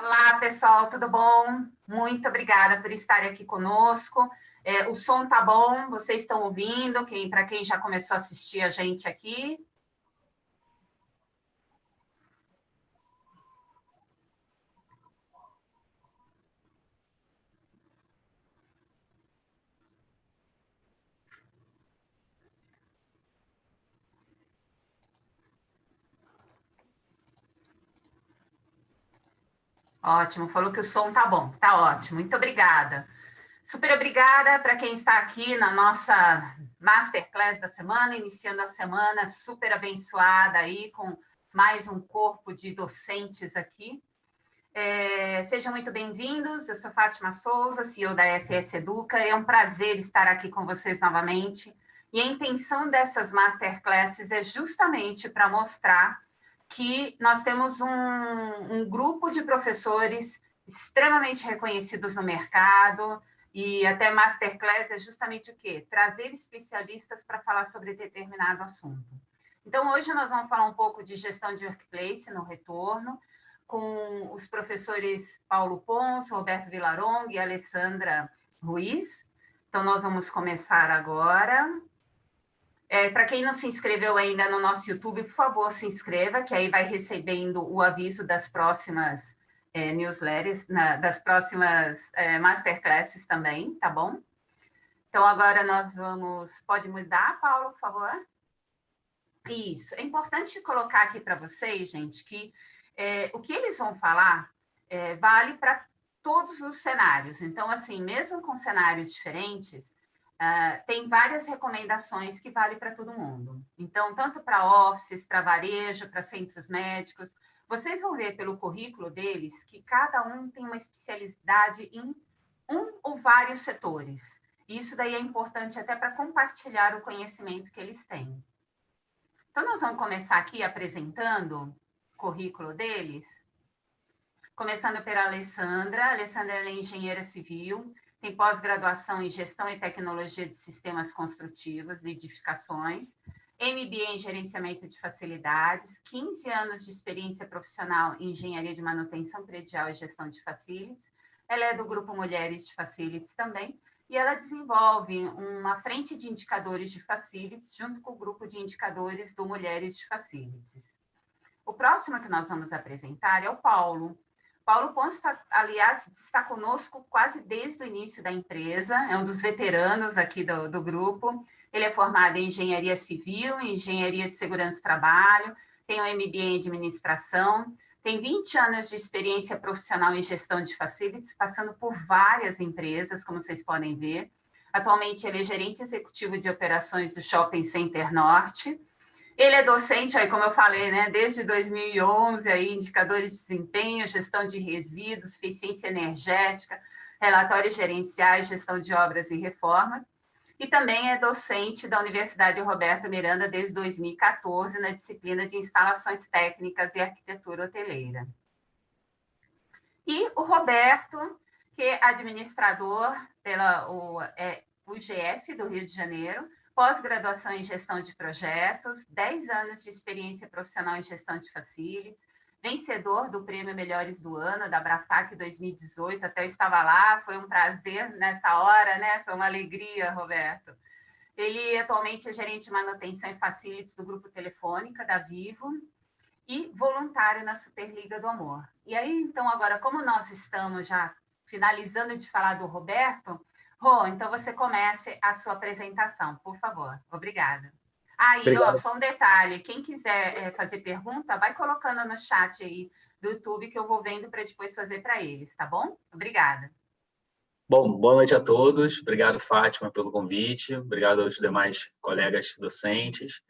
Olá, pessoal, tudo bom? Muito obrigada por estarem aqui conosco. O som tá bom? Vocês estão ouvindo? Para quem já começou a assistir a gente aqui? Ótimo, falou que o som tá bom, tá ótimo, muito obrigada. Super obrigada para quem está aqui na nossa Masterclass da semana, iniciando a semana super abençoada aí, com mais um corpo de docentes aqui. Sejam muito bem-vindos, eu sou Fátima Souza, CEO da FS Educa, é um prazer estar aqui com vocês novamente, e a intenção dessas Masterclasses é justamente para mostrar que nós temos um grupo de professores extremamente reconhecidos no mercado, e até Masterclass é justamente o quê? Trazer especialistas para falar sobre determinado assunto. Então, hoje nós vamos falar um pouco de gestão de workplace no retorno, com os professores Paulo Pons, Roberto Vilaronga e Alessandra Ruiz. Então, nós vamos começar agora. Para quem não se inscreveu ainda no nosso YouTube, por favor, se inscreva, que aí vai recebendo o aviso das próximas newsletters, das próximas masterclasses também, tá bom? Então, agora nós vamos... Pode mudar, Paulo, por favor? Isso. É importante colocar aqui para vocês, gente, que o que eles vão falar vale para todos os cenários. Então, assim, mesmo com cenários diferentes, tem várias recomendações que valem para todo mundo. Então, tanto para offices, para varejo, para centros médicos, vocês vão ver pelo currículo deles que cada um tem uma especialidade em um ou vários setores. Isso daí é importante até para compartilhar o conhecimento que eles têm. Então, nós vamos começar aqui apresentando o currículo deles, começando pela Alessandra. A Alessandra é engenheira civil, tem pós-graduação em Gestão e Tecnologia de Sistemas Construtivos e Edificações, MBA em Gerenciamento de Facilidades, 15 anos de experiência profissional em Engenharia de Manutenção Predial e Gestão de Facilities. Ela é do Grupo Mulheres de Facilities também, e ela desenvolve uma frente de indicadores de Facilities junto com o grupo de indicadores do Mulheres de Facilities. O próximo que nós vamos apresentar é o Paulo. Paulo Pons, aliás, está conosco quase desde o início da empresa, é um dos veteranos aqui do grupo. Ele é formado em Engenharia Civil, em Engenharia de Segurança do Trabalho, tem um MBA em Administração, tem 20 anos de experiência profissional em gestão de facilities, passando por várias empresas, como vocês podem ver. Atualmente, ele é gerente executivo de operações do Shopping Center Norte. Ele é docente, aí, como eu falei, né, desde 2011, aí, indicadores de desempenho, gestão de resíduos, eficiência energética, relatórios gerenciais, gestão de obras e reformas. E também é docente da Universidade Roberto Miranda desde 2014 na disciplina de Instalações Técnicas e Arquitetura Hoteleira. E o Roberto, que é administrador pela UGF do Rio de Janeiro, pós-graduação em Gestão de Projetos, 10 anos de experiência profissional em Gestão de Facilities, vencedor do Prêmio Melhores do Ano da Abrafac 2018, até eu estava lá, foi um prazer nessa hora, né? Foi uma alegria, Roberto. Ele atualmente é gerente de manutenção e facilities do Grupo Telefônica, da Vivo, e voluntário na Superliga do Amor. E aí, então, agora, como nós estamos já finalizando de falar do Roberto, Rô, então você comece a sua apresentação, por favor. Obrigada. Aí, ó, só um detalhe, quem quiser fazer pergunta, vai colocando no chat aí do YouTube que eu vou vendo para depois fazer para eles, tá bom? Obrigada. Bom, boa noite a todos. Obrigado, Fátima, pelo convite. Obrigado aos demais colegas docentes.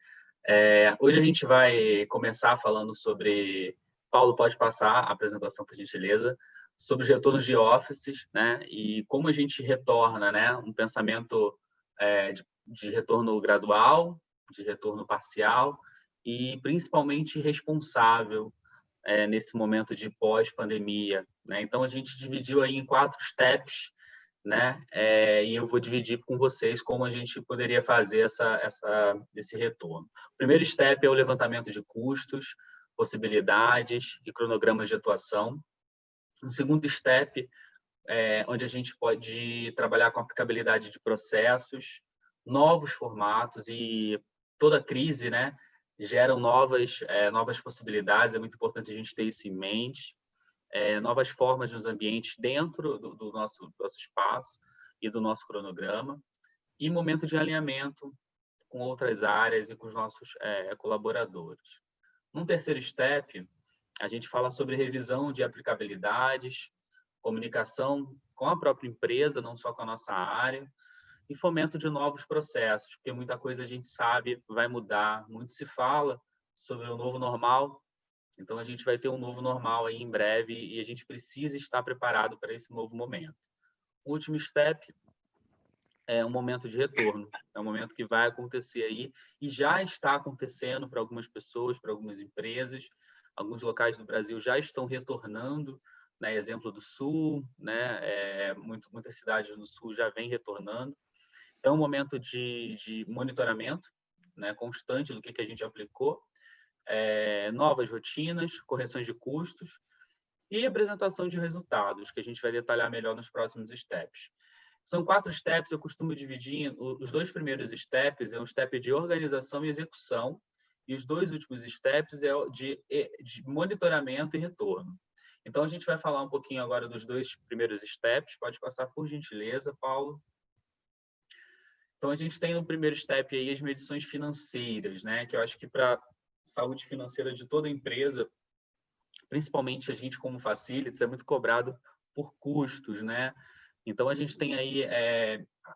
Hoje a gente vai começar falando sobre... Paulo, pode passar a apresentação, por gentileza, sobre os retornos de offices, né? E como a gente retorna, né? Um pensamento de retorno gradual, de retorno parcial e principalmente responsável nesse momento de pós-pandemia, né? Então, a gente dividiu aí em 4 steps, né? E eu vou dividir com vocês como a gente poderia fazer esse retorno. O primeiro step é o levantamento de custos, possibilidades e cronogramas de atuação. Um segundo step onde a gente pode trabalhar com aplicabilidade de processos, novos formatos, e toda crise, né, geram novas possibilidades. É muito importante a gente ter isso em mente. Novas formas nos ambientes dentro do nosso espaço e do nosso cronograma, e momento de alinhamento com outras áreas e com os nossos colaboradores. Num terceiro step, a gente fala sobre revisão de aplicabilidades, comunicação com a própria empresa, não só com a nossa área, e fomento de novos processos, porque muita coisa a gente sabe vai mudar. Muito se fala sobre o novo normal, então a gente vai ter um novo normal aí em breve e a gente precisa estar preparado para esse novo momento. O último step é um momento de retorno, é um momento que vai acontecer aí e já está acontecendo para algumas pessoas, para algumas empresas. Alguns locais do Brasil já estão retornando, né? Exemplo do Sul, né? Muitas cidades do Sul já vêm retornando. É um momento de monitoramento, né? Constante do que a gente aplicou, novas rotinas, correções de custos e apresentação de resultados, que a gente vai detalhar melhor nos próximos steps. São 4 steps, eu costumo dividir. Os 2 primeiros steps é um step de organização e execução, e os 2 últimos steps é de monitoramento e retorno. Então, a gente vai falar um pouquinho agora dos 2 primeiros steps. Pode passar, por gentileza, Paulo. Então, a gente tem no primeiro step aí as medições financeiras, né? Que eu acho que para a saúde financeira de toda empresa, principalmente a gente como facilities, é muito cobrado por custos, né? Então, a gente tem aí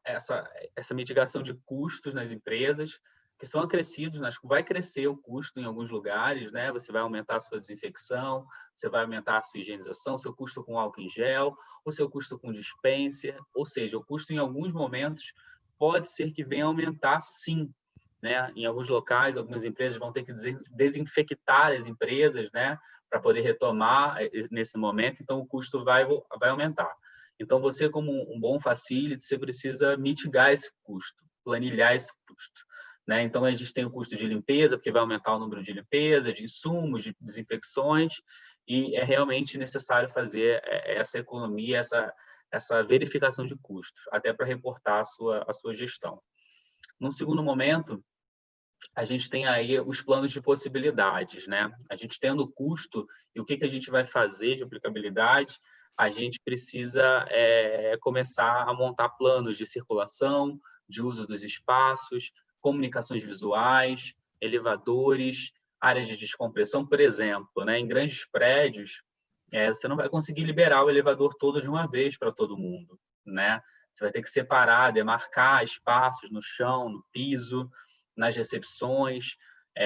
essa mitigação de custos nas empresas, que são acrescidos, vai crescer o custo em alguns lugares, né? Você vai aumentar a sua desinfecção, você vai aumentar a sua higienização, seu custo com álcool em gel, o seu custo com dispenser, ou seja, o custo em alguns momentos pode ser que venha aumentar, sim, né? Em alguns locais, algumas empresas vão ter que desinfectar as empresas, né? Para poder retomar nesse momento, então o custo vai aumentar. Então, você, como um bom facility, você precisa mitigar esse custo, planilhar esse custo, né? Então, a gente tem o custo de limpeza, porque vai aumentar o número de limpeza, de insumos, de desinfecções, e é realmente necessário fazer essa economia, essa verificação de custos, até para reportar a sua gestão. Num segundo momento, a gente tem aí os planos de possibilidades, né? A gente tendo o custo e o que a gente vai fazer de aplicabilidade, a gente precisa começar a montar planos de circulação, de uso dos espaços, comunicações visuais, elevadores, áreas de descompressão, por exemplo, né? Em grandes prédios, você não vai conseguir liberar o elevador todo de uma vez para todo mundo, né? Você vai ter que separar, demarcar espaços no chão, no piso, nas recepções.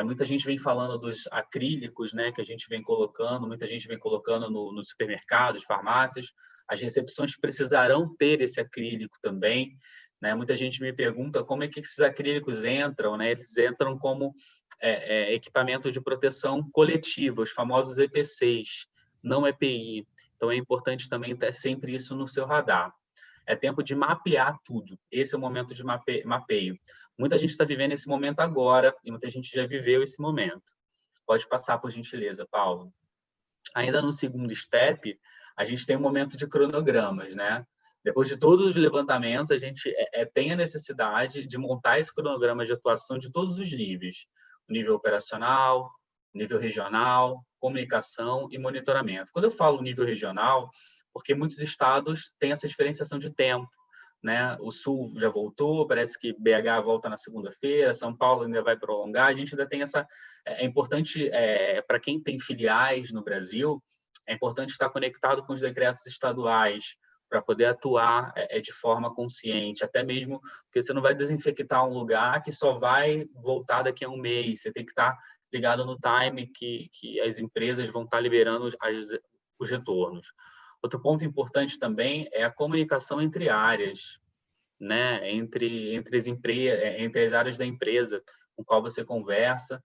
Muita gente vem falando dos acrílicos, né, que a gente vem colocando, muita gente vem colocando nos supermercados, farmácias. As recepções precisarão ter esse acrílico também, né? Muita gente me pergunta como é que esses acrílicos entram, né? Eles entram como equipamento de proteção coletiva, os famosos EPCs, não EPI. Então, é importante também ter sempre isso no seu radar. É tempo de mapear tudo. Esse é o momento de mapeio. Muita gente está vivendo esse momento agora e muita gente já viveu esse momento. Pode passar, por gentileza, Paulo. Ainda no segundo step, a gente tem um momento de cronogramas, né? Depois de todos os levantamentos, a gente tem a necessidade de montar esse cronograma de atuação de todos os níveis. O nível operacional, nível regional, comunicação e monitoramento. Quando eu falo nível regional, porque muitos estados têm essa diferenciação de tempo, né? O Sul já voltou, parece que BH volta na segunda-feira, São Paulo ainda vai prolongar. A gente ainda tem essa... É importante, para quem tem filiais no Brasil, é importante estar conectado com os decretos estaduais para poder atuar de forma consciente, até mesmo porque você não vai desinfectar um lugar que só vai voltar daqui a um mês. Você tem que estar ligado no time que as empresas vão estar liberando os retornos. Outro ponto importante também é a comunicação entre áreas, né? Entre as áreas da empresa com qual você conversa,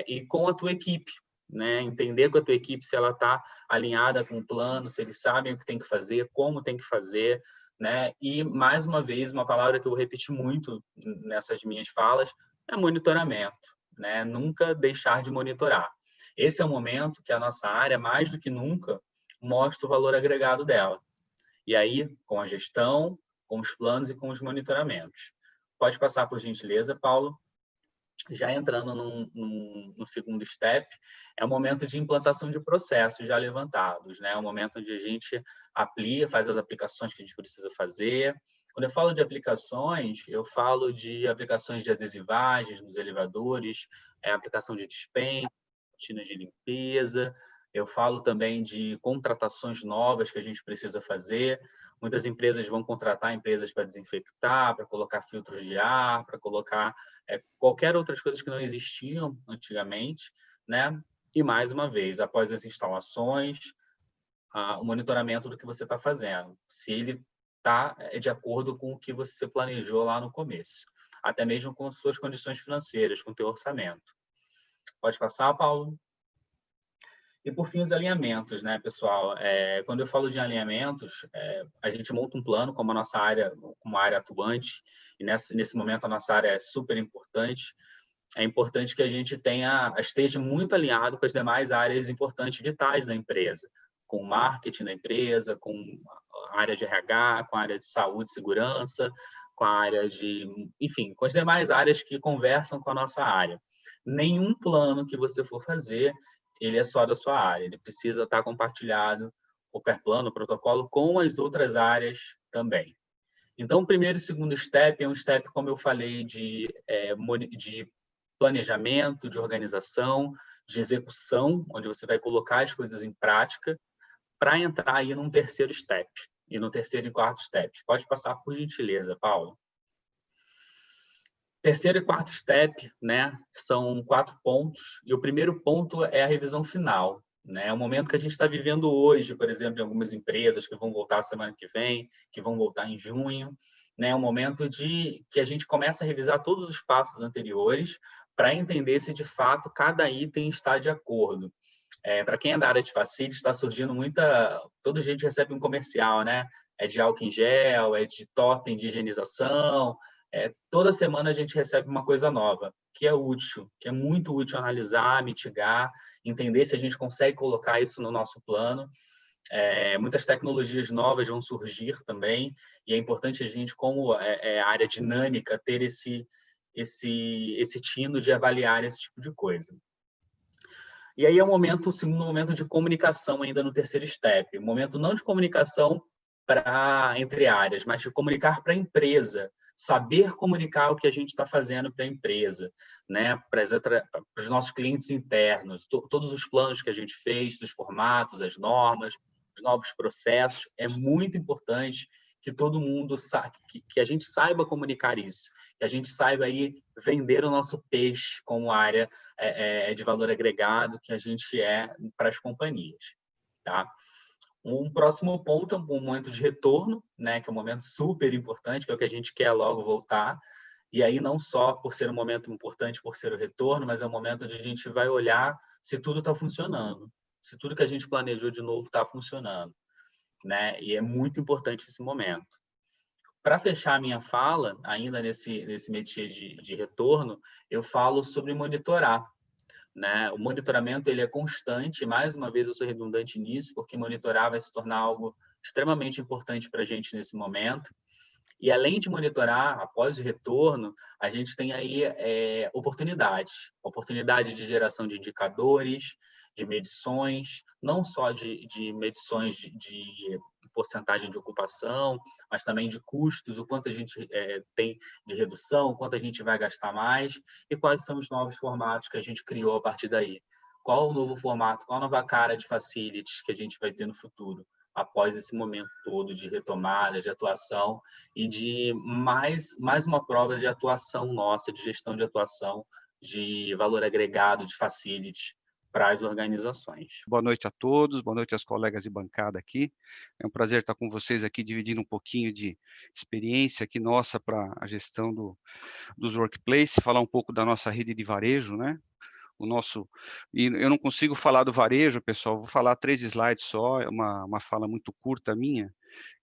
e com a tua equipe, né? Entender com a tua equipe se ela está alinhada com o plano, se eles sabem o que tem que fazer, como tem que fazer, né? E, mais uma vez, uma palavra que eu vou repetir muito nessas minhas falas é monitoramento, né? Nunca deixar de monitorar. Esse é o momento que a nossa área, mais do que nunca, mostra o valor agregado dela. E aí, com a gestão, com os planos e com os monitoramentos. Pode passar, por gentileza, Paulo. Já entrando no segundo step, é o momento de implantação de processos já levantados, né? É o momento onde a gente aplica, faz as aplicações que a gente precisa fazer. Quando eu falo de aplicações, eu falo de aplicações de adesivagens nos elevadores, aplicação de dispensa, rotina de limpeza. Eu falo também de contratações novas que a gente precisa fazer. Muitas empresas vão contratar empresas para desinfectar, para colocar filtros de ar, para colocar qualquer outras coisas que não existiam antigamente, né? E, mais uma vez, após as instalações, o monitoramento do que você está fazendo, se ele está de acordo com o que você planejou lá no começo, até mesmo com suas condições financeiras, com o teu orçamento. Pode passar, Paulo? E, por fim, os alinhamentos, né, pessoal? Quando eu falo de alinhamentos, a gente monta um plano como a nossa área, como uma área atuante, e nesse momento a nossa área é super importante. É importante que a gente esteja muito alinhado com as demais áreas importantes vitais da empresa, com o marketing da empresa, com a área de RH, com a área de saúde e segurança, com a área enfim, com as demais áreas que conversam com a nossa área. Nenhum plano que você for fazer, ele é só da sua área, ele precisa estar compartilhado, qualquer plano, protocolo, com as outras áreas também. Então, o primeiro e segundo step é um step, como eu falei, de planejamento, de organização, de execução, onde você vai colocar as coisas em prática, para entrar aí num terceiro step, e no terceiro e quarto step. Pode passar, por gentileza, Paulo. Terceiro e quarto step, né, são 4 pontos, e o primeiro ponto é a revisão final. Né? É o momento que a gente está vivendo hoje, por exemplo, em algumas empresas que vão voltar semana que vem, que vão voltar em junho. Né? É um momento que a gente começa a revisar todos os passos anteriores para entender se, de fato, cada item está de acordo. Para quem é da área de facilities, está surgindo muita... Todo dia a gente recebe um comercial, né? É de álcool em gel, é de totem de higienização. Toda semana a gente recebe uma coisa nova, que é útil, que é muito útil analisar, mitigar, entender se a gente consegue colocar isso no nosso plano. Muitas tecnologias novas vão surgir também, e é importante a gente, como área dinâmica, ter esse tino de avaliar esse tipo de coisa. E aí é o segundo momento de comunicação ainda no terceiro step. Um momento não de comunicação entre áreas, mas de comunicar para a empresa, saber comunicar o que a gente está fazendo para a empresa, né? Para os nossos clientes internos, todos os planos que a gente fez, os formatos, as normas, os novos processos. É muito importante que todo mundo que a gente saiba comunicar isso, que a gente saiba aí vender o nosso peixe como área de valor agregado que a gente para as companhias, tá? Um próximo ponto é um momento de retorno, né, que é um momento super importante, que é o que a gente quer logo voltar. E aí não só por ser um momento importante, por ser o retorno, mas é um momento onde a gente vai olhar se tudo está funcionando, se tudo que a gente planejou de novo está funcionando, né? E é muito importante esse momento. Para fechar a minha fala, ainda nesse métier de retorno, eu falo sobre monitorar. Né? O monitoramento ele é constante, mais uma vez eu sou redundante nisso, porque monitorar vai se tornar algo extremamente importante para a gente nesse momento. E além de monitorar, após o retorno, a gente tem aí oportunidade de geração de indicadores, de medições, não só de medições de porcentagem de ocupação, mas também de custos, o quanto a gente tem de redução, o quanto a gente vai gastar mais e quais são os novos formatos que a gente criou a partir daí. Qual o novo formato, qual a nova cara de facilities que a gente vai ter no futuro, após esse momento todo de retomada, de atuação e de mais uma prova de atuação nossa, de gestão de atuação, de valor agregado, de facilities para as organizações. Boa noite a todos, boa noite aos colegas de bancada aqui. É um prazer estar com vocês aqui, dividindo um pouquinho de experiência aqui nossa para a gestão dos workplaces, falar um pouco da nossa rede de varejo, né? E eu não consigo falar do varejo, pessoal, vou falar 3 slides só, é uma fala muito curta minha,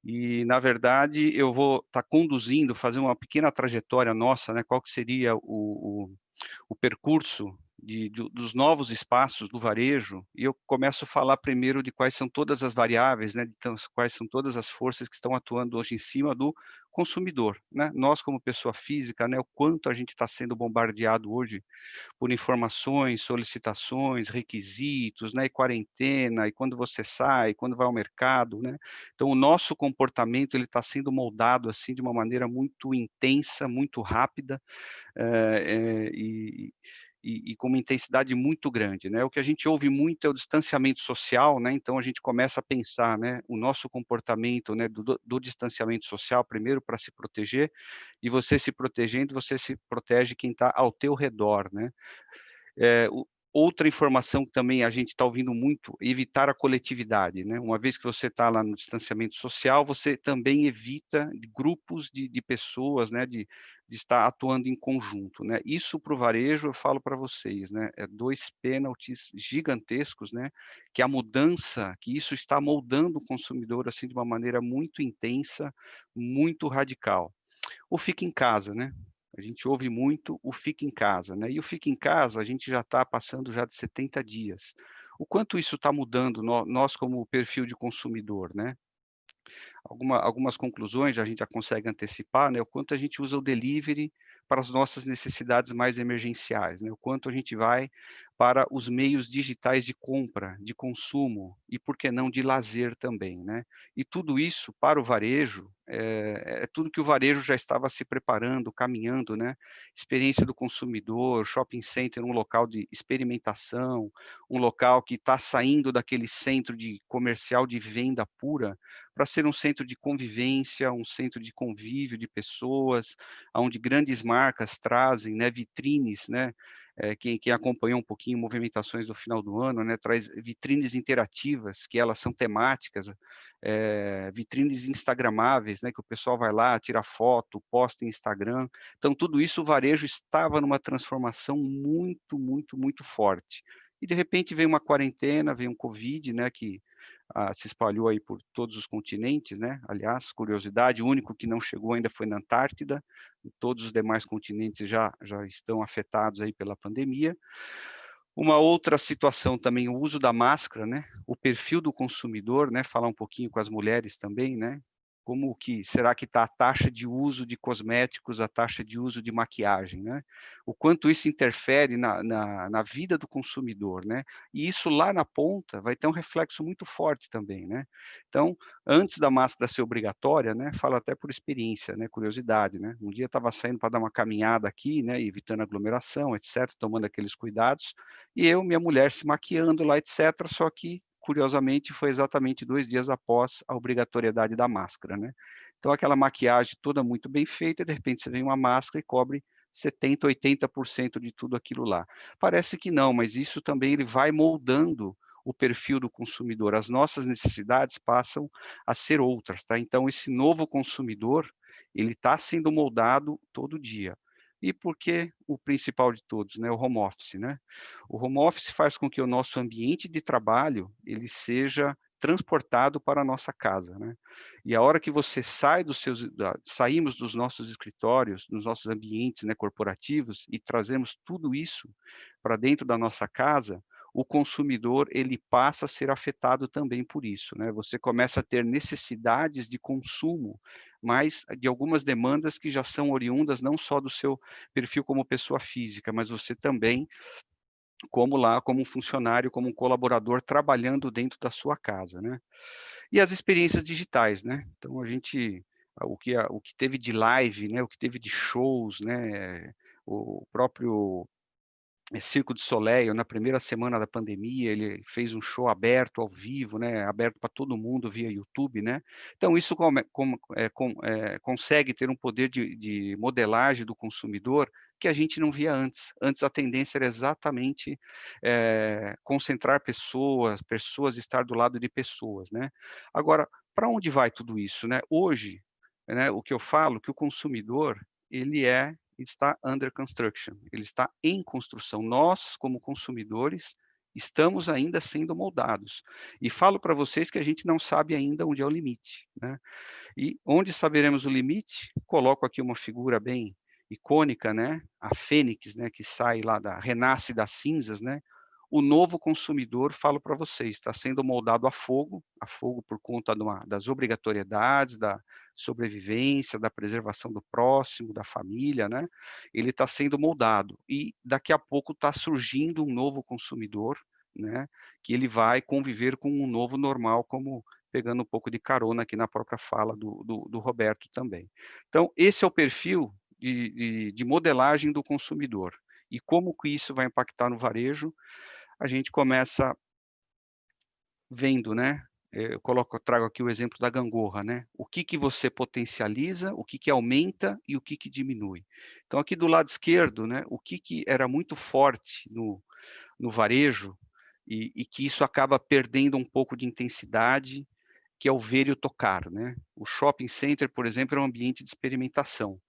e, na verdade, eu vou estar conduzindo, fazer uma pequena trajetória nossa, né? Qual que seria o percurso dos novos espaços do varejo, e eu começo a falar primeiro de quais são todas as variáveis, né, então, quais são todas as forças que estão atuando hoje em cima do consumidor, né? Nós, como pessoa física, né, o quanto a gente está sendo bombardeado hoje por informações, solicitações, requisitos, né, e quarentena, e quando você sai, quando vai ao mercado, né? Então, o nosso comportamento ele está sendo moldado assim de uma maneira muito intensa, muito rápida, e com uma intensidade muito grande, né? O que a gente ouve muito é o distanciamento social, né? Então a gente começa a pensar, né, o nosso comportamento, né, do distanciamento social, primeiro para se proteger, e você se protegendo, você se protege quem está ao teu redor, né? Outra informação que também a gente está ouvindo muito, evitar a coletividade, né? Uma vez que você está lá no distanciamento social, você também evita grupos de pessoas, né? De estar atuando em conjunto, né? Isso para o varejo, eu falo para vocês, né? É dois pênaltis gigantescos, né? Que a mudança, que isso está moldando o consumidor assim de uma maneira muito intensa, muito radical. O fica em casa, né? A gente ouve muito o fica em casa, né? E o fica em casa, a gente já está passando já de 70 dias. O quanto isso está mudando nós como perfil de consumidor, né? Algumas conclusões a gente já consegue antecipar, né? O quanto a gente usa o delivery para as nossas necessidades mais emergenciais, né? O quanto a gente vai para os meios digitais de compra, de consumo e, por que não, de lazer também, né? E tudo isso para o varejo, é tudo que o varejo já estava se preparando, caminhando, né? Experiência do consumidor, shopping center, um local de experimentação, um local que está saindo daquele centro de comercial de venda pura, para ser um centro de convivência, um centro de convívio de pessoas, onde grandes marcas trazem, né, vitrines, né, quem acompanhou um pouquinho movimentações do final do ano, né, traz vitrines interativas, que elas são temáticas, vitrines instagramáveis, né, que o pessoal vai lá, tira foto, posta em Instagram. Então, tudo isso o varejo estava numa transformação muito, muito, muito forte. E, de repente, veio uma quarentena, veio um Covid, né, que se espalhou aí por todos os continentes, né? Aliás, curiosidade, o único que não chegou ainda foi na Antártida, todos os demais continentes já estão afetados aí pela pandemia. Uma outra situação também, o uso da máscara, né? O perfil do consumidor, né? Falar um pouquinho com as mulheres também, né? Como que será que está a taxa de uso de cosméticos, a taxa de uso de maquiagem, né? O quanto isso interfere na vida do consumidor, né? E isso lá na ponta vai ter um reflexo muito forte também, né? Então, antes da máscara ser obrigatória, né? Falo até por experiência, né? Curiosidade, né? Um dia eu estava saindo para dar uma caminhada aqui, né? Evitando aglomeração, etc., tomando aqueles cuidados, e eu, minha mulher se maquiando lá, etc., só que curiosamente, foi exatamente 2 dias após a obrigatoriedade da máscara, né. Então aquela maquiagem toda muito bem feita, de repente você vem uma máscara e cobre 70, 80% de tudo aquilo lá. Parece que não, mas isso também ele vai moldando o perfil do consumidor. As nossas necessidades passam a ser outras, tá. Então esse novo consumidor, ele está sendo moldado todo dia. E por que o principal de todos, né, o home office, né? O home office faz com que o nosso ambiente de trabalho ele seja transportado para a nossa casa, né? E a hora que você sai saímos dos nossos escritórios, dos nossos ambientes, né, corporativos e trazemos tudo isso para dentro da nossa casa, o consumidor ele passa a ser afetado também por isso, né? Você começa a ter necessidades de consumo, mas de algumas demandas que já são oriundas não só do seu perfil como pessoa física, mas você também como um funcionário, como um colaborador trabalhando dentro da sua casa, né. E as experiências digitais, né, então a gente o que teve de live, né, o que teve de shows, né, o próprio Circo du Soleil, na primeira semana da pandemia, ele fez um show aberto, ao vivo, né, aberto para todo mundo via YouTube, né. Então isso consegue ter um poder de modelagem do consumidor que a gente não via antes. Antes a tendência era exatamente, concentrar pessoas estar do lado de pessoas, né. Agora, para onde vai tudo isso, né? Hoje, né, o que eu falo, que o consumidor, ele está under construction, ele está em construção. Nós, como consumidores, estamos ainda sendo moldados. E falo para vocês que a gente não sabe ainda onde é o limite, né. E onde saberemos o limite, coloco aqui uma figura bem icônica, né, a fênix, né, que sai lá renasce das cinzas, né? O novo consumidor, falo para vocês, está sendo moldado a fogo por conta das obrigatoriedades, da sobrevivência, da preservação do próximo, da família, né? Ele está sendo moldado e daqui a pouco está surgindo um novo consumidor, né? Que ele vai conviver com um novo normal, como pegando um pouco de carona aqui na própria fala do Roberto também. Então, esse é o perfil de modelagem do consumidor. E como que isso vai impactar no varejo? A gente começa vendo, né? Eu trago aqui o exemplo da gangorra, né? O que você potencializa, o que aumenta e o que diminui. Então, aqui do lado esquerdo, né? O que era muito forte no varejo e que isso acaba perdendo um pouco de intensidade, que é o ver e o tocar, né? O shopping center, por exemplo, é um ambiente de experimentação.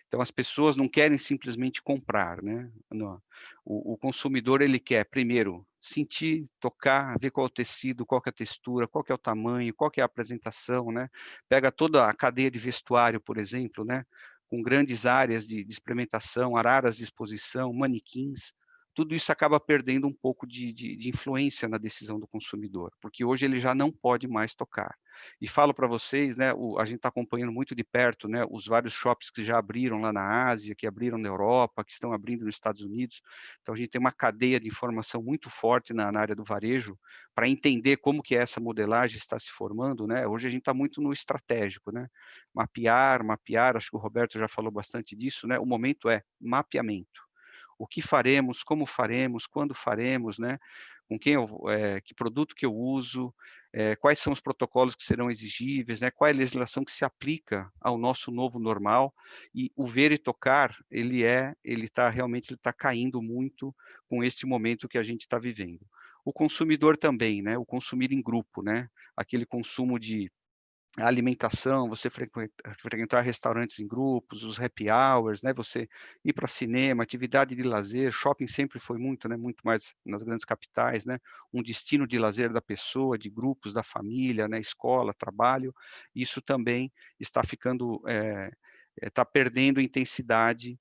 Então, as pessoas não querem simplesmente comprar, né? Não. O consumidor, ele quer, primeiro, sentir, tocar, ver qual é o tecido, qual que é a textura, qual que é o tamanho, qual que é a apresentação, né? Pega toda a cadeia de vestuário, por exemplo, né? Com grandes áreas de experimentação, araras de exposição, manequins, tudo isso acaba perdendo um pouco de influência na decisão do consumidor, porque hoje ele já não pode mais tocar. E falo para vocês, né, a gente está acompanhando muito de perto, né, os vários shoppings que já abriram lá na Ásia, que abriram na Europa, que estão abrindo nos Estados Unidos. Então, a gente tem uma cadeia de informação muito forte na área do varejo para entender como que essa modelagem está se formando, né? Hoje a gente está muito no estratégico, né? Mapear, acho que o Roberto já falou bastante disso, né? O momento é mapeamento. O que faremos, como faremos, quando faremos, né? Com quem que produto que eu uso, quais são os protocolos que serão exigíveis, né? Qual é a legislação que se aplica ao nosso novo normal, e o ver e tocar, ele está caindo muito com este momento que a gente está vivendo. O consumidor também, né? O consumir em grupo, né? Aquele consumo de a alimentação, você frequentar restaurantes em grupos, os happy hours, né? Você ir para cinema, atividade de lazer, shopping sempre foi muito, né? Muito mais nas grandes capitais, né? Um destino de lazer da pessoa, de grupos, da família, né? Escola, trabalho. Isso também está ficando, está perdendo intensidade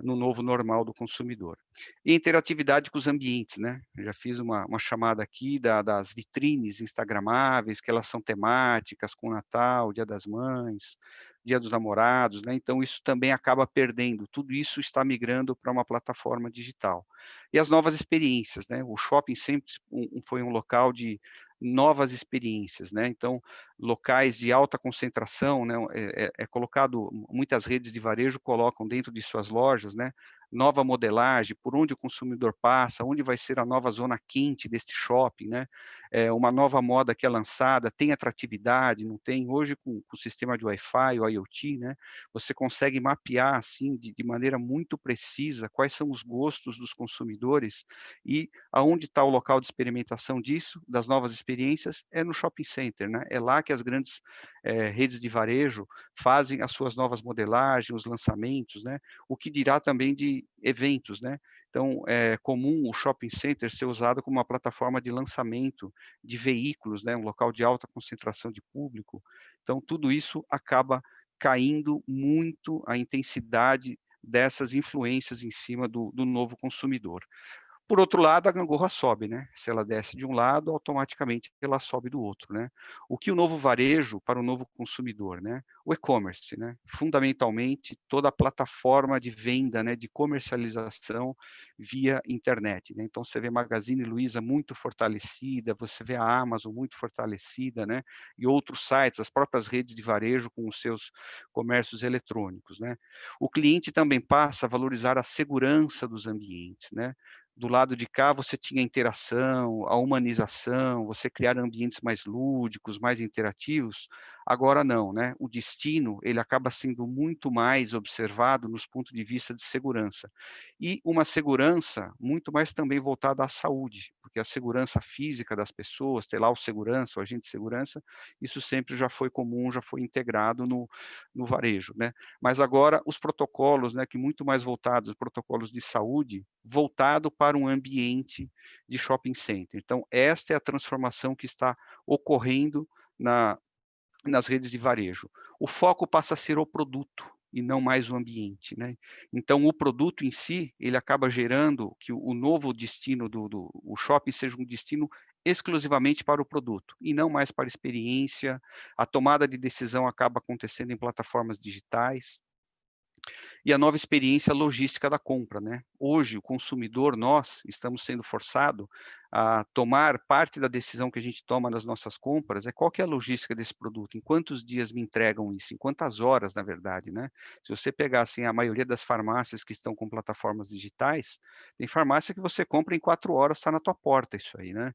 no novo normal do consumidor. E interatividade com os ambientes, né? Eu já fiz uma chamada aqui das vitrines instagramáveis, que elas são temáticas, com Natal, Dia das Mães, Dia dos Namorados, né? Então, isso também acaba perdendo. Tudo isso está migrando para uma plataforma digital. E as novas experiências, né? O shopping sempre foi um local de novas experiências, né? Então, locais de alta concentração, né? É colocado, muitas redes de varejo colocam dentro de suas lojas, né? Nova modelagem, por onde o consumidor passa, onde vai ser a nova zona quente deste shopping, né? Uma nova moda que é lançada, tem atratividade, não tem? Hoje, com o sistema de Wi-Fi, o IoT, né? Você consegue mapear, assim, de maneira muito precisa, quais são os gostos dos consumidores e aonde está o local de experimentação disso, das novas experiências, é no shopping center, né? É lá que as grandes redes de varejo fazem as suas novas modelagens, os lançamentos, né? O que dirá também de eventos, né? Então, é comum o shopping center ser usado como uma plataforma de lançamento de veículos, né? Um local de alta concentração de público. Então, tudo isso acaba caindo muito a intensidade dessas influências em cima do novo consumidor. Por outro lado, a gangorra sobe, né? Se ela desce de um lado, automaticamente ela sobe do outro, né? O que o novo varejo para o novo consumidor, né? O e-commerce, né? Fundamentalmente, toda a plataforma de venda, né? De comercialização via internet, né? Então, você vê Magazine Luiza muito fortalecida, você vê a Amazon muito fortalecida, né? E outros sites, as próprias redes de varejo com os seus comércios eletrônicos, né? O cliente também passa a valorizar a segurança dos ambientes, né? Do lado de cá você tinha a interação, a humanização, você criar ambientes mais lúdicos, mais interativos. Agora não, né? O destino, ele acaba sendo muito mais observado nos pontos de vista de segurança. E uma segurança muito mais também voltada à saúde, porque a segurança física das pessoas, ter lá o segurança, o agente de segurança, isso sempre já foi comum, já foi integrado no varejo, né? Mas agora os protocolos, né, que muito mais voltados, os protocolos de saúde, voltado para um ambiente de shopping center. Então, esta é a transformação que está ocorrendo nas redes de varejo. O foco passa a ser o produto, e não mais o ambiente, né? Então, o produto em si, ele acaba gerando que o novo destino o shopping seja um destino exclusivamente para o produto, e não mais para a experiência. A tomada de decisão acaba acontecendo em plataformas digitais, e a nova experiência logística da compra, né? Hoje, o consumidor, nós estamos sendo forçados a tomar parte da decisão que a gente toma nas nossas compras, qual que é a logística desse produto, em quantos dias me entregam isso, em quantas horas, na verdade, né? Se você pegar, assim, a maioria das farmácias que estão com plataformas digitais, tem farmácia que você compra em 4 horas, está na tua porta isso aí, né?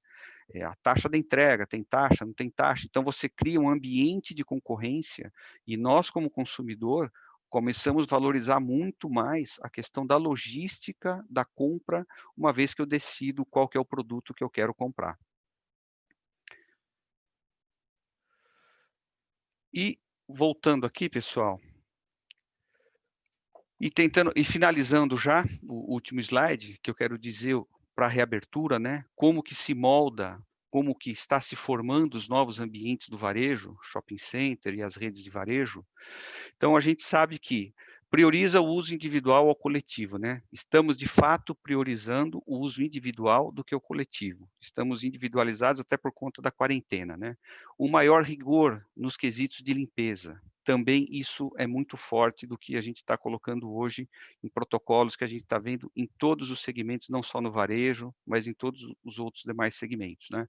A taxa da entrega, tem taxa, não tem taxa, então você cria um ambiente de concorrência, e nós, como consumidor, começamos a valorizar muito mais a questão da logística da compra, uma vez que eu decido qual que é o produto que eu quero comprar. E voltando aqui, pessoal, e finalizando já o último slide, que eu quero dizer para a reabertura, né? Como que se molda, como que está se formando os novos ambientes do varejo, shopping center e as redes de varejo. Então, a gente sabe que prioriza o uso individual ao coletivo, né? Estamos, de fato, priorizando o uso individual do que o coletivo. Estamos individualizados até por conta da quarentena, né? O maior rigor nos quesitos de limpeza. Também isso é muito forte do que a gente está colocando hoje em protocolos que a gente está vendo em todos os segmentos, não só no varejo, mas em todos os outros demais segmentos, né?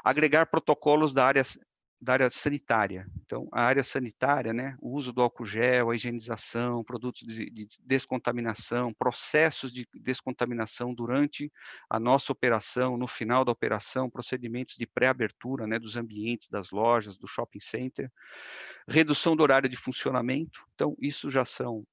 Agregar protocolos da área sanitária. Então, a área sanitária, né, o uso do álcool gel, a higienização, produtos de descontaminação, processos de descontaminação durante a nossa operação, no final da operação, procedimentos de pré-abertura, né, dos ambientes, das lojas, do shopping center, redução do horário de funcionamento. Então, isso já são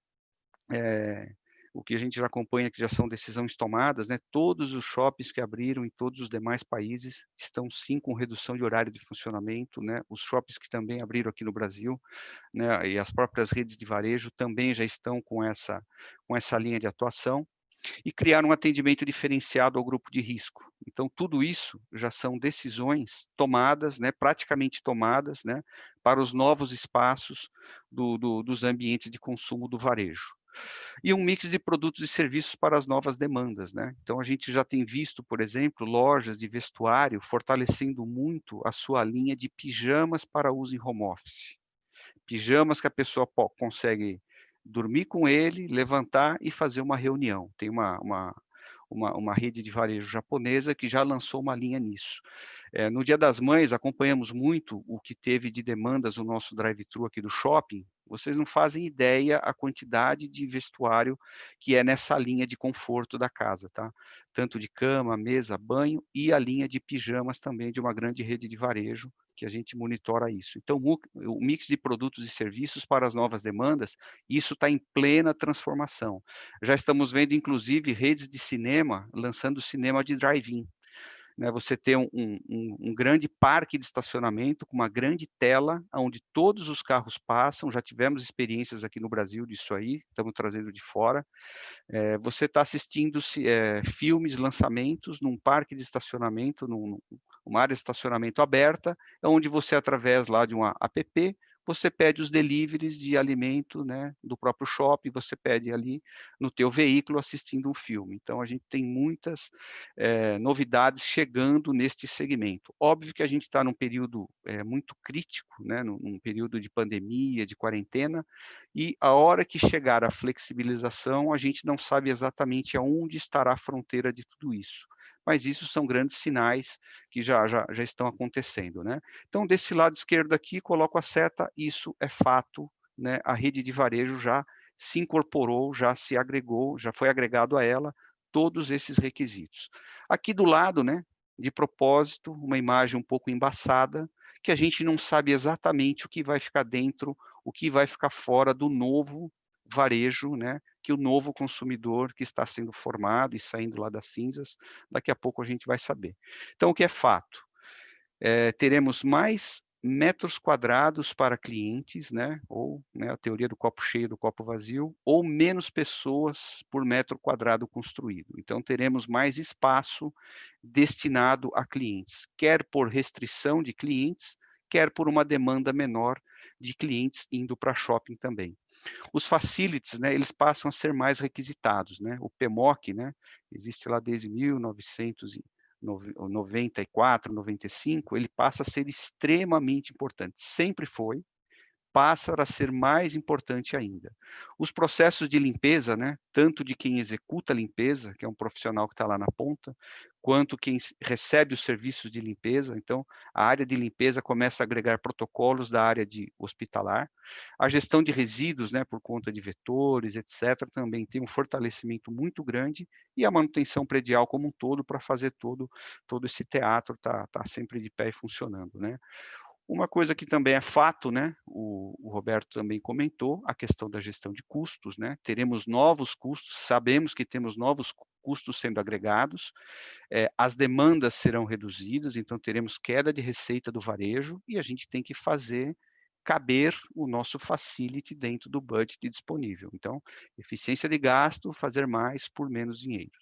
o que a gente já acompanha, que já são decisões tomadas, né? Todos os shoppings que abriram em todos os demais países estão sim com redução de horário de funcionamento, né? Os shoppings que também abriram aqui no Brasil, né? E as próprias redes de varejo também já estão com essa linha de atuação, e criar um atendimento diferenciado ao grupo de risco. Então, tudo isso já são decisões tomadas, né? Praticamente tomadas, né? Para os novos espaços dos ambientes de consumo do varejo. E um mix de produtos e serviços para as novas demandas, né? Então, a gente já tem visto, por exemplo, lojas de vestuário fortalecendo muito a sua linha de pijamas para uso em home office. Pijamas que a pessoa consegue dormir com ele, levantar e fazer uma reunião. Tem uma rede de varejo japonesa que já lançou uma linha nisso. No Dia das Mães, acompanhamos muito o que teve de demandas no nosso drive-thru aqui do shopping. Vocês não fazem ideia a quantidade de vestuário que é nessa linha de conforto da casa, tá? Tanto de cama, mesa, banho e a linha de pijamas também de uma grande rede de varejo que a gente monitora isso. Então, o mix de produtos e serviços para as novas demandas, isso está em plena transformação. Já estamos vendo, inclusive, redes de cinema lançando cinema de drive-in. Né, você ter um grande parque de estacionamento com uma grande tela onde todos os carros passam. Já tivemos experiências aqui no Brasil disso aí, estamos trazendo de fora. Você está assistindo filmes, lançamentos num parque de estacionamento, uma área de estacionamento aberta, onde você, através lá de uma app, você pede os deliveries de alimento, né, do próprio shopping, você pede ali no teu veículo assistindo um filme. Então, a gente tem muitas novidades chegando neste segmento. Óbvio que a gente está num período muito crítico, né, num período de pandemia, de quarentena, e a hora que chegar a flexibilização, a gente não sabe exatamente aonde estará a fronteira de tudo isso. Mas isso são grandes sinais que já estão acontecendo, né? Então, desse lado esquerdo aqui, coloco a seta, isso é fato, né? A rede de varejo já se incorporou, já se agregou, já foi agregado a ela todos esses requisitos. Aqui do lado, né, de propósito, uma imagem um pouco embaçada, que a gente não sabe exatamente o que vai ficar dentro, o que vai ficar fora do novo varejo, né, que o novo consumidor que está sendo formado e saindo lá das cinzas, daqui a pouco a gente vai saber. Então, o que é fato? Teremos mais metros quadrados para clientes, né, ou né, a teoria do copo cheio, do copo vazio, ou menos pessoas por metro quadrado construído. Então, teremos mais espaço destinado a clientes, quer por restrição de clientes, quer por uma demanda menor de clientes indo para shopping também. Os facilities, né, eles passam a ser mais requisitados, né? O PMOC, né, existe lá desde 1994, 95, ele passa a ser extremamente importante. Sempre foi, passa a ser mais importante ainda. Os processos de limpeza, né, tanto de quem executa a limpeza, que é um profissional que está lá na ponta, quanto quem recebe os serviços de limpeza. Então, a área de limpeza começa a agregar protocolos da área de hospitalar. A gestão de resíduos, né, por conta de vetores, etc., também tem um fortalecimento muito grande, e a manutenção predial como um todo, para fazer todo esse teatro tá sempre de pé e funcionando, né? Uma coisa que também é fato, né, o Roberto também comentou, a questão da gestão de custos, né, teremos novos custos, sabemos que temos novos custos sendo agregados, as demandas serão reduzidas, então teremos queda de receita do varejo, e a gente tem que fazer caber o nosso facility dentro do budget disponível. Então, eficiência de gasto, fazer mais por menos dinheiro.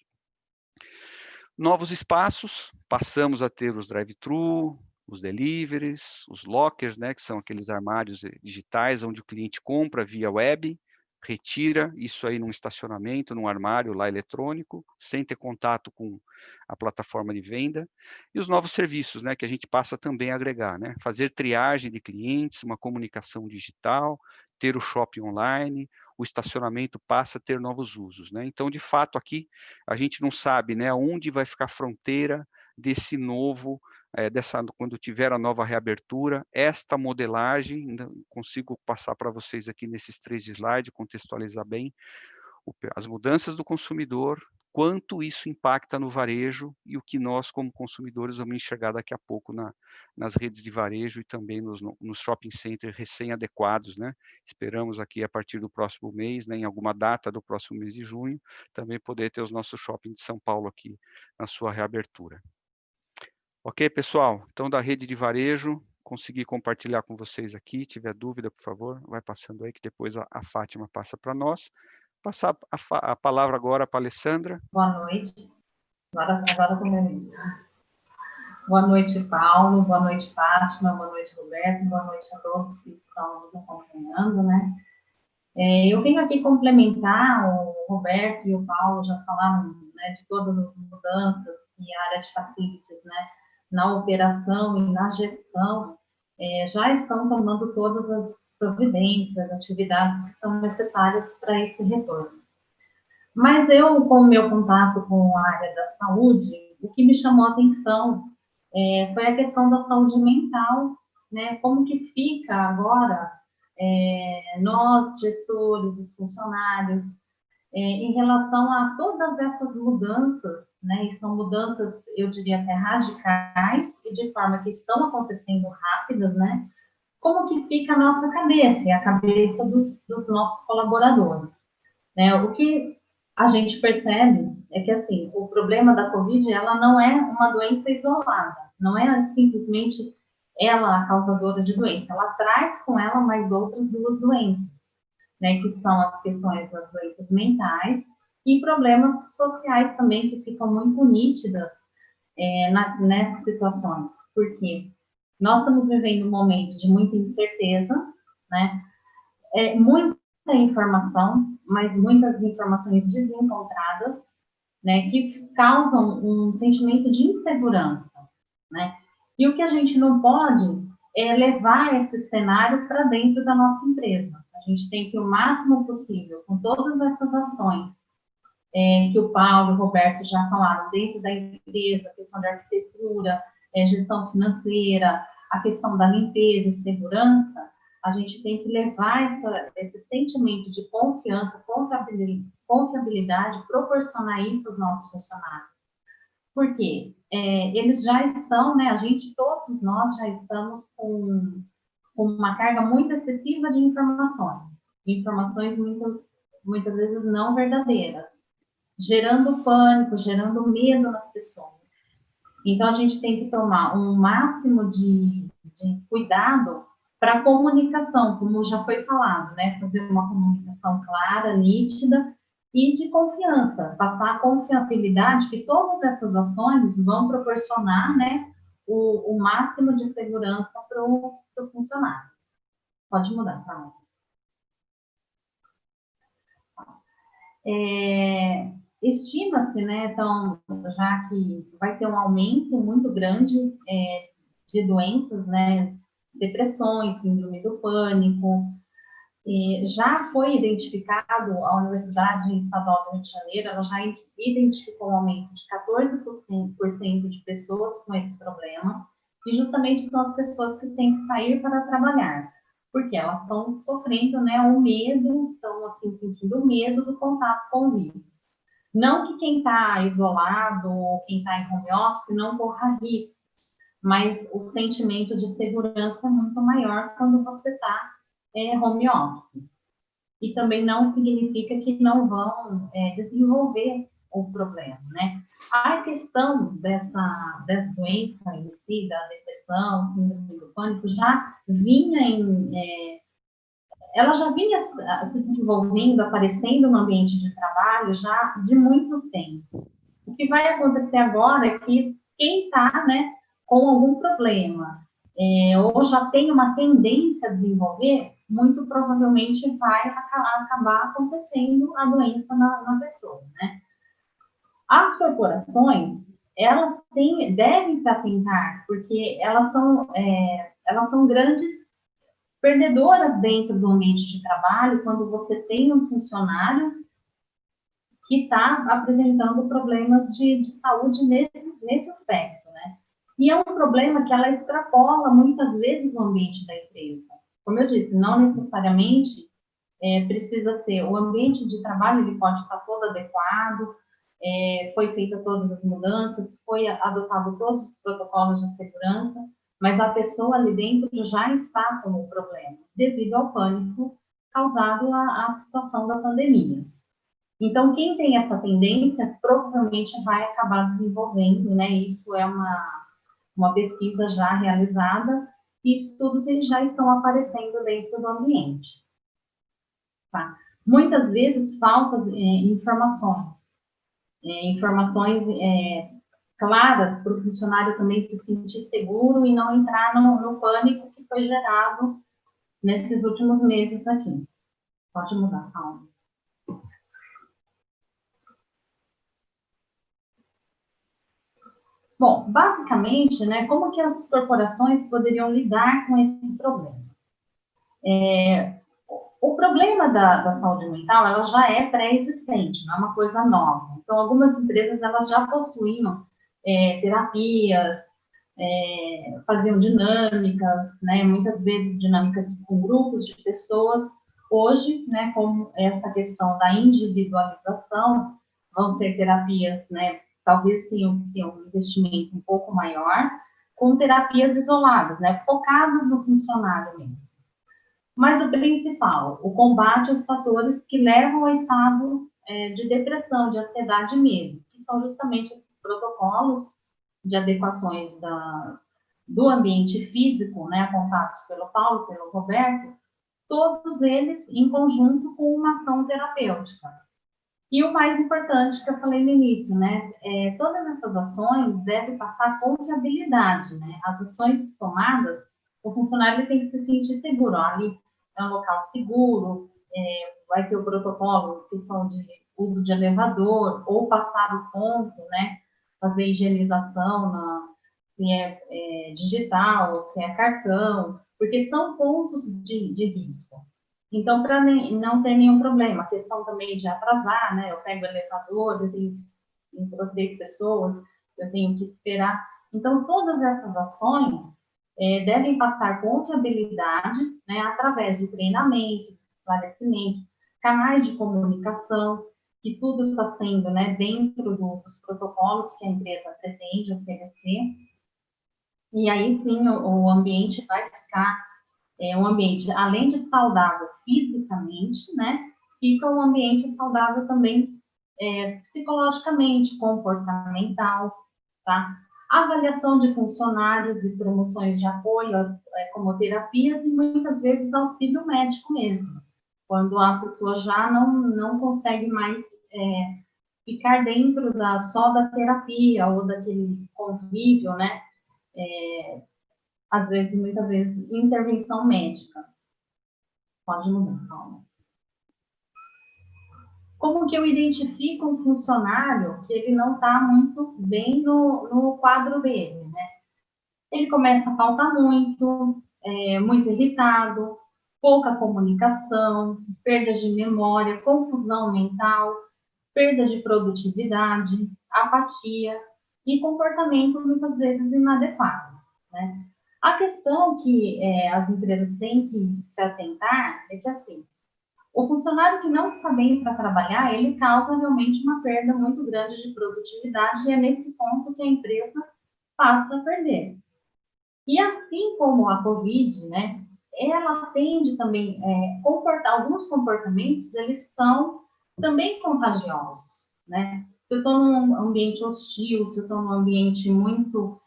Novos espaços, passamos a ter os drive-thru, os deliveries, os lockers, né, que são aqueles armários digitais onde o cliente compra via web, retira isso aí num estacionamento, num armário lá eletrônico, sem ter contato com a plataforma de venda. E os novos serviços, né, que a gente passa também a agregar, né, fazer triagem de clientes, uma comunicação digital, ter o shopping online, o estacionamento passa a ter novos usos, né? Então, de fato, aqui a gente não sabe, né, onde vai ficar a fronteira desse novo, quando tiver a nova reabertura. Esta modelagem, consigo passar para vocês aqui nesses 3 slides, contextualizar bem as mudanças do consumidor, quanto isso impacta no varejo e o que nós, como consumidores, vamos enxergar daqui a pouco nas redes de varejo e também nos shopping centers recém-adequados, né? Esperamos aqui, a partir do próximo mês, né, em alguma data do próximo mês de junho, também poder ter os nossos shoppings de São Paulo aqui na sua reabertura. Ok, pessoal? Então, da rede de varejo, consegui compartilhar com vocês aqui. Se tiver dúvida, por favor, vai passando aí, que depois a Fátima passa para nós. Passar a palavra agora para a Alessandra. Boa noite. Agora comigo. Boa noite, Paulo. Boa noite, Fátima. Boa noite, Roberto. Boa noite a todos que estão nos acompanhando, né? Eu venho aqui complementar, o Roberto e o Paulo já falaram, né, de todas as mudanças que a área de facilities, né, na operação e na gestão, já estão tomando todas as providências, atividades que são necessárias para esse retorno. Mas eu, com o meu contato com a área da saúde, o que me chamou a atenção foi a questão da saúde mental, né? Como que fica agora nós, gestores, os funcionários, em relação a todas essas mudanças, né? E são mudanças, eu diria até radicais, e de forma que estão acontecendo rápidas, né? Como que fica a nossa cabeça, e a cabeça dos nossos colaboradores, né? O que a gente percebe é que, assim, o problema da Covid, ela não é uma doença isolada, não é simplesmente ela a causadora de doença, ela traz com ela mais outras 2 doenças, né, que são as questões das doenças mentais e problemas sociais também, que ficam muito nítidas nessas situações, porque nós estamos vivendo um momento de muita incerteza, né, muita informação, mas muitas informações desencontradas, né, que causam um sentimento de insegurança, né? E o que a gente não pode é levar esse cenário para dentro da nossa empresa. A gente tem que, o máximo possível, com todas essas ações que o Paulo e o Roberto já falaram, dentro da empresa, a questão da arquitetura, gestão financeira, a questão da limpeza e segurança, a gente tem que levar esse sentimento de confiança, confiabilidade, proporcionar isso aos nossos funcionários. Por quê? Eles já estão, né, todos nós já estamos com uma carga muito excessiva de informações muitas vezes não verdadeiras, gerando pânico, gerando medo nas pessoas. Então, a gente tem que tomar um máximo de cuidado para a comunicação, como já foi falado, né? Fazer uma comunicação clara, nítida e de confiança, passar a confiabilidade que todas essas ações vão proporcionar, né, o máximo de segurança para o funcionário. Pode mudar, tá? Estima-se, né, então, já que vai ter um aumento muito grande de doenças, né, depressões, síndrome do pânico. Já foi identificado, a Universidade Estadual do Rio de Janeiro, ela já identificou um aumento de 14% de pessoas com esse problema, e justamente são as pessoas que têm que sair para trabalhar, porque elas estão sofrendo, né, o medo, estão, assim, sentindo medo do contato com o vírus. Não que quem está isolado ou quem está em home office não corra risco, mas o sentimento de segurança é muito maior quando você está home office. E também não significa que não vão desenvolver o problema, né? A questão dessa doença em si, da depressão, síndrome do pânico, ela já vinha se desenvolvendo, aparecendo no ambiente de trabalho já de muito tempo. O que vai acontecer agora é que quem está, né, com algum problema ou já tem uma tendência a desenvolver, muito provavelmente vai acabar acontecendo a doença na pessoa, né? As corporações, elas devem se atentar, porque elas são grandes perdedoras dentro do ambiente de trabalho quando você tem um funcionário que está apresentando problemas de saúde nesse aspecto, né? E é um problema que ela extrapola muitas vezes o ambiente da empresa. Como eu disse, não necessariamente precisa ser o ambiente de trabalho, ele pode estar todo adequado, foi feita todas as mudanças, foi adotado todos os protocolos de segurança, mas a pessoa ali dentro já está com o problema, devido ao pânico causado à situação da pandemia. Então, quem tem essa tendência provavelmente vai acabar desenvolvendo, né? Isso é uma pesquisa já realizada e estudos eles já estão aparecendo dentro do ambiente. Tá? Muitas vezes faltam informações claras para o funcionário também se sentir seguro e não entrar no pânico que foi gerado nesses últimos meses aqui. Pode mudar, Paulo. Bom, basicamente, né, como que as corporações poderiam lidar com esse problema? O problema da saúde mental, ela já é pré-existente, não é uma coisa nova. Então, algumas empresas, elas já possuíam terapias, faziam dinâmicas, né, muitas vezes dinâmicas com grupos de pessoas. Hoje, né, com essa questão da individualização, vão ser terapias, né, talvez tenham um investimento um pouco maior, com terapias isoladas, né, focadas no funcionário mesmo. Mas o principal, o combate aos fatores que levam ao estado de depressão, de ansiedade e medo, que são justamente esses protocolos de adequações do ambiente físico, né, apontados pelo Paulo, pelo Roberto, todos eles em conjunto com uma ação terapêutica. E o mais importante que eu falei no início, né, todas essas ações devem passar confiabilidade, né, as ações tomadas, o funcionário tem que se sentir seguro, ali é um local seguro, vai ter o protocolo, questão de uso de elevador, ou passar o ponto, né, fazer higienização, se é digital, se é cartão, porque são pontos de risco. Então, para não ter nenhum problema, a questão também de atrasar, né? Eu pego o elevador, eu tenho entre 3 pessoas, eu tenho que esperar. Então, todas essas ações devem passar confiabilidade, né? Através de treinamentos, esclarecimentos, canais de comunicação, que tudo está sendo, né? Dentro dos protocolos que a empresa pretende oferecer. E aí, sim, o ambiente vai ficar um ambiente, além de saudável fisicamente, né, fica um ambiente saudável também psicologicamente, comportamental, tá? Avaliação de funcionários e promoções de apoio, como terapias e muitas vezes auxílio médico mesmo, quando a pessoa já não consegue mais ficar dentro só da terapia ou daquele convívio, né? Às vezes, muitas vezes, intervenção médica. Pode mudar, calma. Como que eu identifico um funcionário que ele não está muito bem no quadro dele, né? Ele começa a faltar muito, muito irritado, pouca comunicação, perda de memória, confusão mental, perda de produtividade, apatia e comportamento muitas vezes inadequado, né? A questão que as empresas têm que se atentar é que, assim, o funcionário que não está bem para trabalhar, ele causa realmente uma perda muito grande de produtividade e é nesse ponto que a empresa passa a perder. E assim como a Covid, né, ela tende também alguns comportamentos, eles são também contagiosos, né? Se eu estou num ambiente hostil, se eu estou num ambiente muito,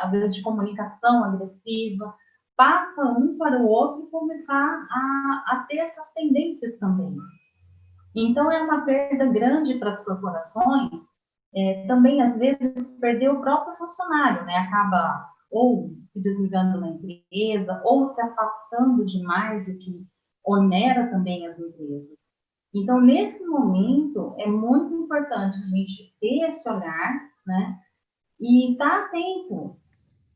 às vezes, de comunicação agressiva, passa um para o outro começar a ter essas tendências também. Então, é uma perda grande para as corporações, também, às vezes, perder o próprio funcionário, né? Acaba ou se desligando na empresa, ou se afastando demais, o que onera também as empresas. Então, nesse momento, é muito importante a gente ter esse olhar, né? E estar atento,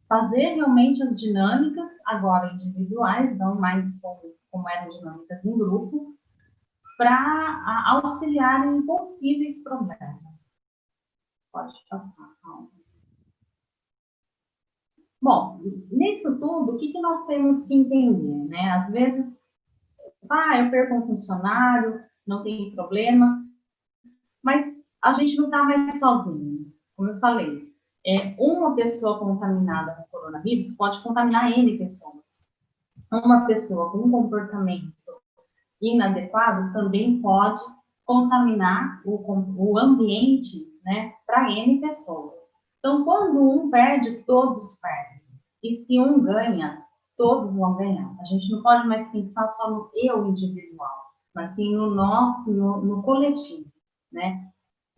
fazer realmente as dinâmicas, agora individuais, não mais como eram dinâmicas em grupo, para auxiliar em possíveis problemas. Pode passar, calma. Bom, nisso tudo, o que nós temos que entender, né? Às vezes, eu perco um funcionário, não tem problema, mas a gente não está mais sozinho. Como eu falei, uma pessoa contaminada com coronavírus pode contaminar N pessoas. Uma pessoa com um comportamento inadequado também pode contaminar o ambiente, né, para N pessoas. Então, quando um perde, todos perdem. E se um ganha, todos vão ganhar. A gente não pode mais pensar só no eu individual, mas sim no nosso, no coletivo, né?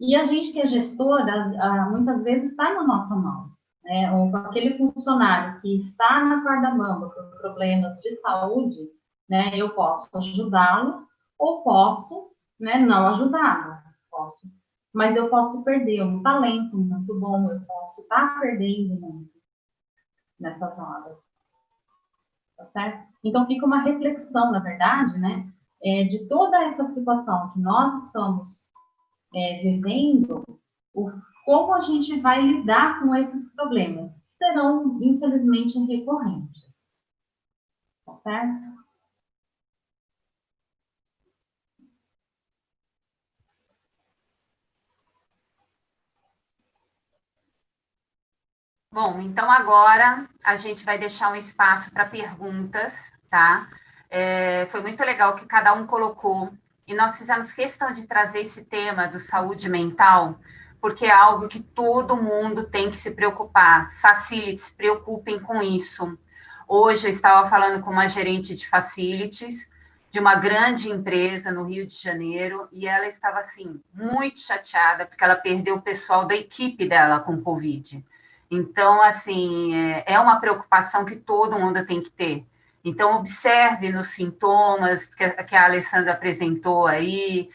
E a gente que é gestora, muitas vezes está na nossa mão, né? Ou aquele funcionário que está na corda bamba por problemas de saúde, né? Eu posso ajudá-lo ou posso, né, não ajudá-lo. Posso. Mas eu posso perder um talento muito bom, eu posso estar perdendo muito nessas horas. Tá certo? Então, fica uma reflexão, na verdade, né, de toda essa situação que nós estamos vivendo, como a gente vai lidar com esses problemas, que serão, infelizmente, recorrentes. Tá certo? Bom, então agora a gente vai deixar um espaço para perguntas, tá? Foi muito legal que cada um colocou, e nós fizemos questão de trazer esse tema do saúde mental, porque é algo que todo mundo tem que se preocupar. Facilities, se preocupem com isso. Hoje eu estava falando com uma gerente de facilities, de uma grande empresa no Rio de Janeiro, e ela estava, assim, muito chateada, porque ela perdeu o pessoal da equipe dela com Covid. Então, assim, é uma preocupação que todo mundo tem que ter. Então, observe nos sintomas que a Alessandra apresentou aí,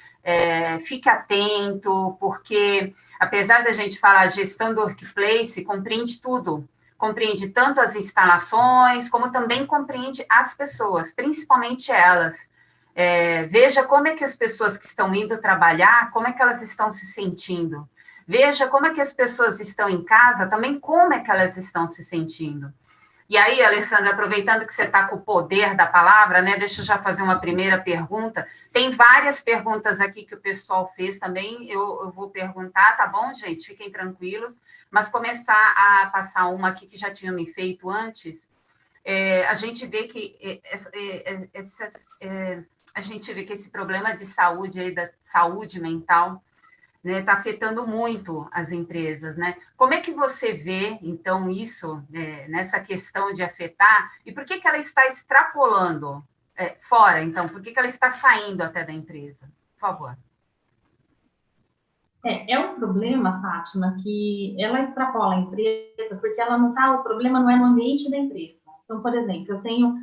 fique atento, porque, apesar da gente falar gestão do workplace, compreende tudo. Compreende tanto as instalações, como também compreende as pessoas, principalmente elas. Veja como é que as pessoas que estão indo trabalhar, como é que elas estão se sentindo. Veja como é que as pessoas estão em casa, também como é que elas estão se sentindo. E aí, Alessandra, aproveitando que você está com o poder da palavra, né, deixa eu já fazer uma primeira pergunta. Tem várias perguntas aqui que o pessoal fez também, eu vou perguntar, tá bom, gente? Fiquem tranquilos. Mas começar a passar uma aqui que já tinham me feito antes. A gente vê que a gente vê que esse problema de saúde aí, da saúde mental, né, está afetando muito as empresas, né? Como é que você vê, então, isso, nessa questão de afetar, e por que ela está extrapolando fora, então? Por que ela está saindo até da empresa? Por favor. É um problema, Fátima, que ela extrapola a empresa, porque ela não está, o problema não é no ambiente da empresa. Então, por exemplo, eu tenho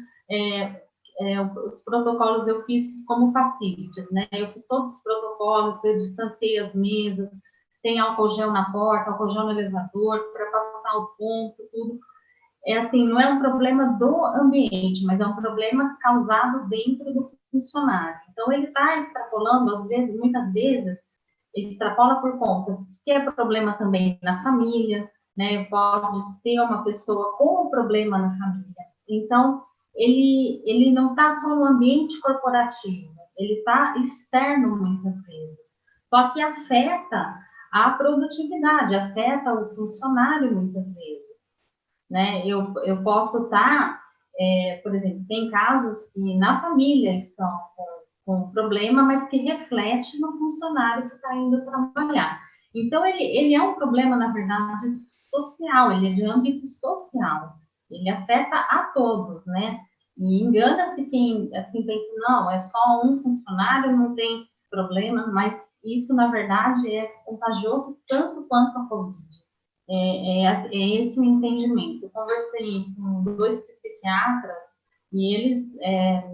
os protocolos eu fiz como facilities, né? Eu fiz todos os protocolos, eu distanciei as mesas, tem álcool gel na porta, álcool gel no elevador, para passar o ponto, tudo. É assim, não é um problema do ambiente, mas é um problema causado dentro do funcionário. Então, ele está extrapolando, às vezes, muitas vezes, ele extrapola por conta que é problema também na família, né? Pode ter uma pessoa com um problema na família. Então, ele não está só no ambiente corporativo, ele está externo muitas vezes. Só que afeta a produtividade, afeta o funcionário muitas vezes, né? Eu posso estar, por exemplo, tem casos que na família estão com problema, mas que reflete no funcionário que está indo trabalhar. Então, ele é um problema, na verdade, social, ele é de âmbito social, ele afeta a todos, né? E engana-se quem assim pensa, não, é só um funcionário, não tem problema, mas isso, na verdade, é contagioso tanto quanto a Covid. É esse o entendimento. Eu conversei com 2 psiquiatras e eles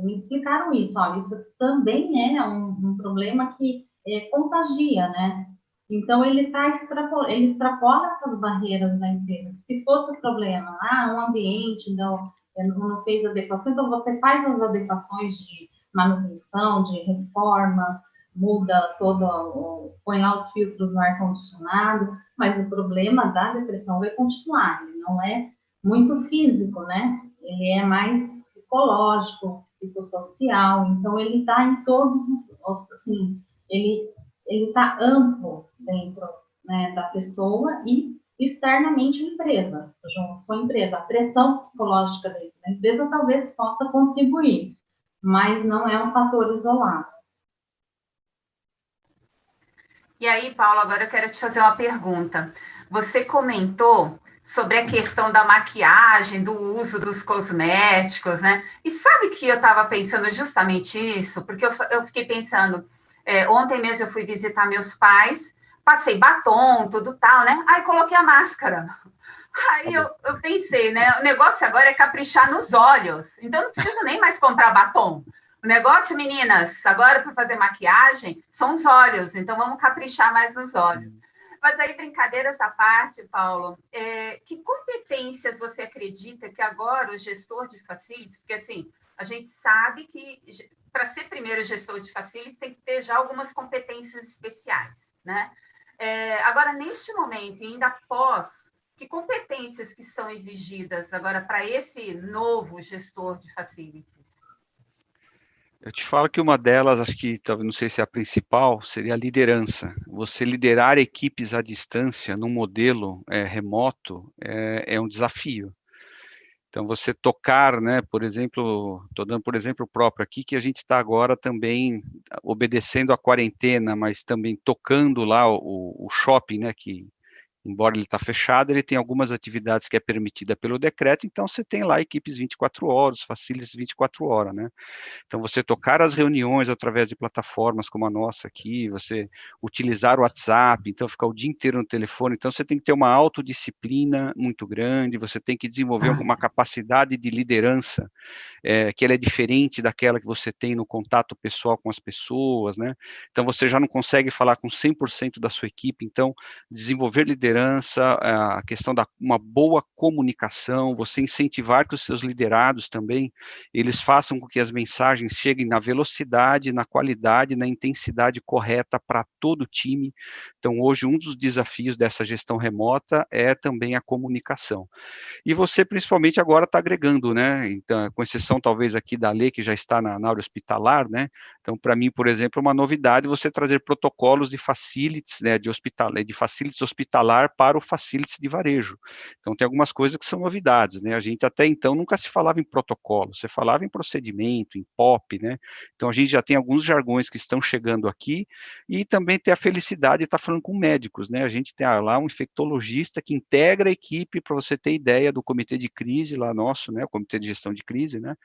me explicaram isso. Olha, isso também é um problema que contagia, né? Então, ele extrapola essas barreiras da empresa. Se fosse o problema, um ambiente não fez adequação, então você faz as adequações de manutenção, de reforma, muda põe lá os filtros no ar-condicionado, mas o problema da depressão vai continuar, ele não é muito físico, né? Ele é mais psicológico, psicossocial, então ele está em todos, assim, ele está amplo dentro, né, da pessoa e externamente a empresa, junto com a empresa. A pressão psicológica dentro da empresa talvez possa contribuir, mas não é um fator isolado. E aí, Paulo, agora eu quero te fazer uma pergunta. Você comentou sobre a questão da maquiagem, do uso dos cosméticos, né? E sabe que eu estava pensando justamente isso? Porque eu fiquei pensando, ontem mesmo eu fui visitar meus pais, passei batom, tudo tal, né? Aí coloquei a máscara. Aí eu pensei, né? O negócio agora é caprichar nos olhos. Então, não preciso nem mais comprar batom. O negócio, meninas, agora para fazer maquiagem, são os olhos. Então, vamos caprichar mais nos olhos. Mas aí, brincadeiras à parte, Paulo, que competências você acredita que agora o gestor de facilities, porque assim, a gente sabe que para ser primeiro gestor de facilities tem que ter já algumas competências especiais, né? Agora, neste momento, e ainda após, que competências que são exigidas agora para esse novo gestor de facilities? Eu te falo que uma delas, acho que talvez não sei se é a principal, seria a liderança. Você liderar equipes à distância num modelo remoto é um desafio. Então, você tocar, né, por exemplo, estou dando por exemplo próprio aqui, que a gente está agora também obedecendo a quarentena, mas também tocando lá o shopping, né, que embora ele está fechado, ele tem algumas atividades que é permitida pelo decreto, então você tem lá equipes 24 horas, facilities 24 horas, né? Então, você tocar as reuniões através de plataformas como a nossa aqui, você utilizar o WhatsApp, então ficar o dia inteiro no telefone, então você tem que ter uma autodisciplina muito grande, você tem que desenvolver uma capacidade de liderança, que ela é diferente daquela que você tem no contato pessoal com as pessoas, né? Então, você já não consegue falar com 100% da sua equipe, então, desenvolver liderança, a questão da uma boa comunicação, você incentivar que os seus liderados também, eles façam com que as mensagens cheguem na velocidade, na qualidade, na intensidade correta para todo o time. Então, hoje, um dos desafios dessa gestão remota é também a comunicação. E você, principalmente, agora está agregando, né? Então, com exceção, talvez, aqui da lei, que já está na área hospitalar, né? Então, para mim, por exemplo, é uma novidade você trazer protocolos de facilities, né? De facilities hospitalar para o facilities de varejo. Então, tem algumas coisas que são novidades, né? A gente até então nunca se falava em protocolo, você falava em procedimento, em POP, né? Então, a gente já tem alguns jargões que estão chegando aqui e também tem a felicidade de estar falando com médicos, né? A gente tem lá um infectologista que integra a equipe, para você ter ideia, do comitê de crise lá nosso, né? O comitê de gestão de crise, né?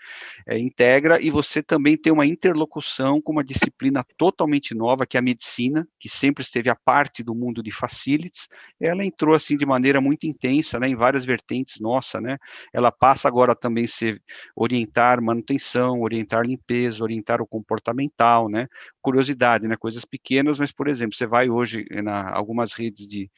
Integra, e você também tem uma interlocução junção com uma disciplina totalmente nova, que é a medicina, que sempre esteve à parte do mundo de facilities. Ela entrou assim de maneira muito intensa, né, em várias vertentes nossa, né? Ela passa agora também a ser orientar manutenção, orientar limpeza, orientar o comportamental, né? Curiosidade, né? Coisas pequenas, mas, por exemplo, você vai hoje algumas redes de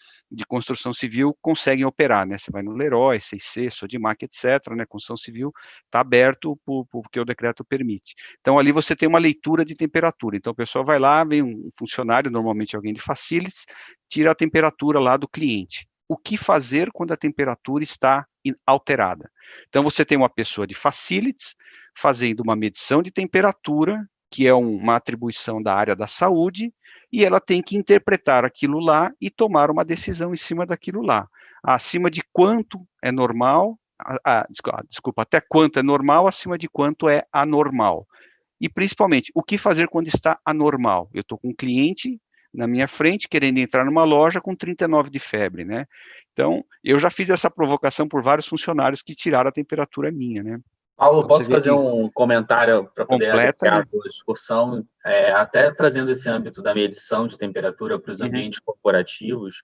construção civil conseguem operar, né? Você vai no Leroy, C&C, Sodimac, etc., né? Construção civil está aberto porque o decreto permite. Então, ali você tem uma leitura de temperatura. Então, o pessoal vai lá, vem um funcionário, normalmente alguém de facilities, tira a temperatura lá do cliente. O que fazer quando a temperatura está alterada? Então, você tem uma pessoa de facilities fazendo uma medição de temperatura, que é uma atribuição da área da saúde, e ela tem que interpretar aquilo lá e tomar uma decisão em cima daquilo lá. Acima de quanto é normal, desculpa, até quanto é normal, acima de quanto é anormal. E, principalmente, o que fazer quando está anormal? Eu estou com um cliente na minha frente, querendo entrar numa loja com 39 de febre, né? Então, eu já fiz essa provocação por vários funcionários que tiraram a temperatura minha, né? Paulo, Então, posso fazer um comentário para poder completa agregar aí. a tua discussão, até trazendo esse âmbito da medição de temperatura para os ambientes corporativos,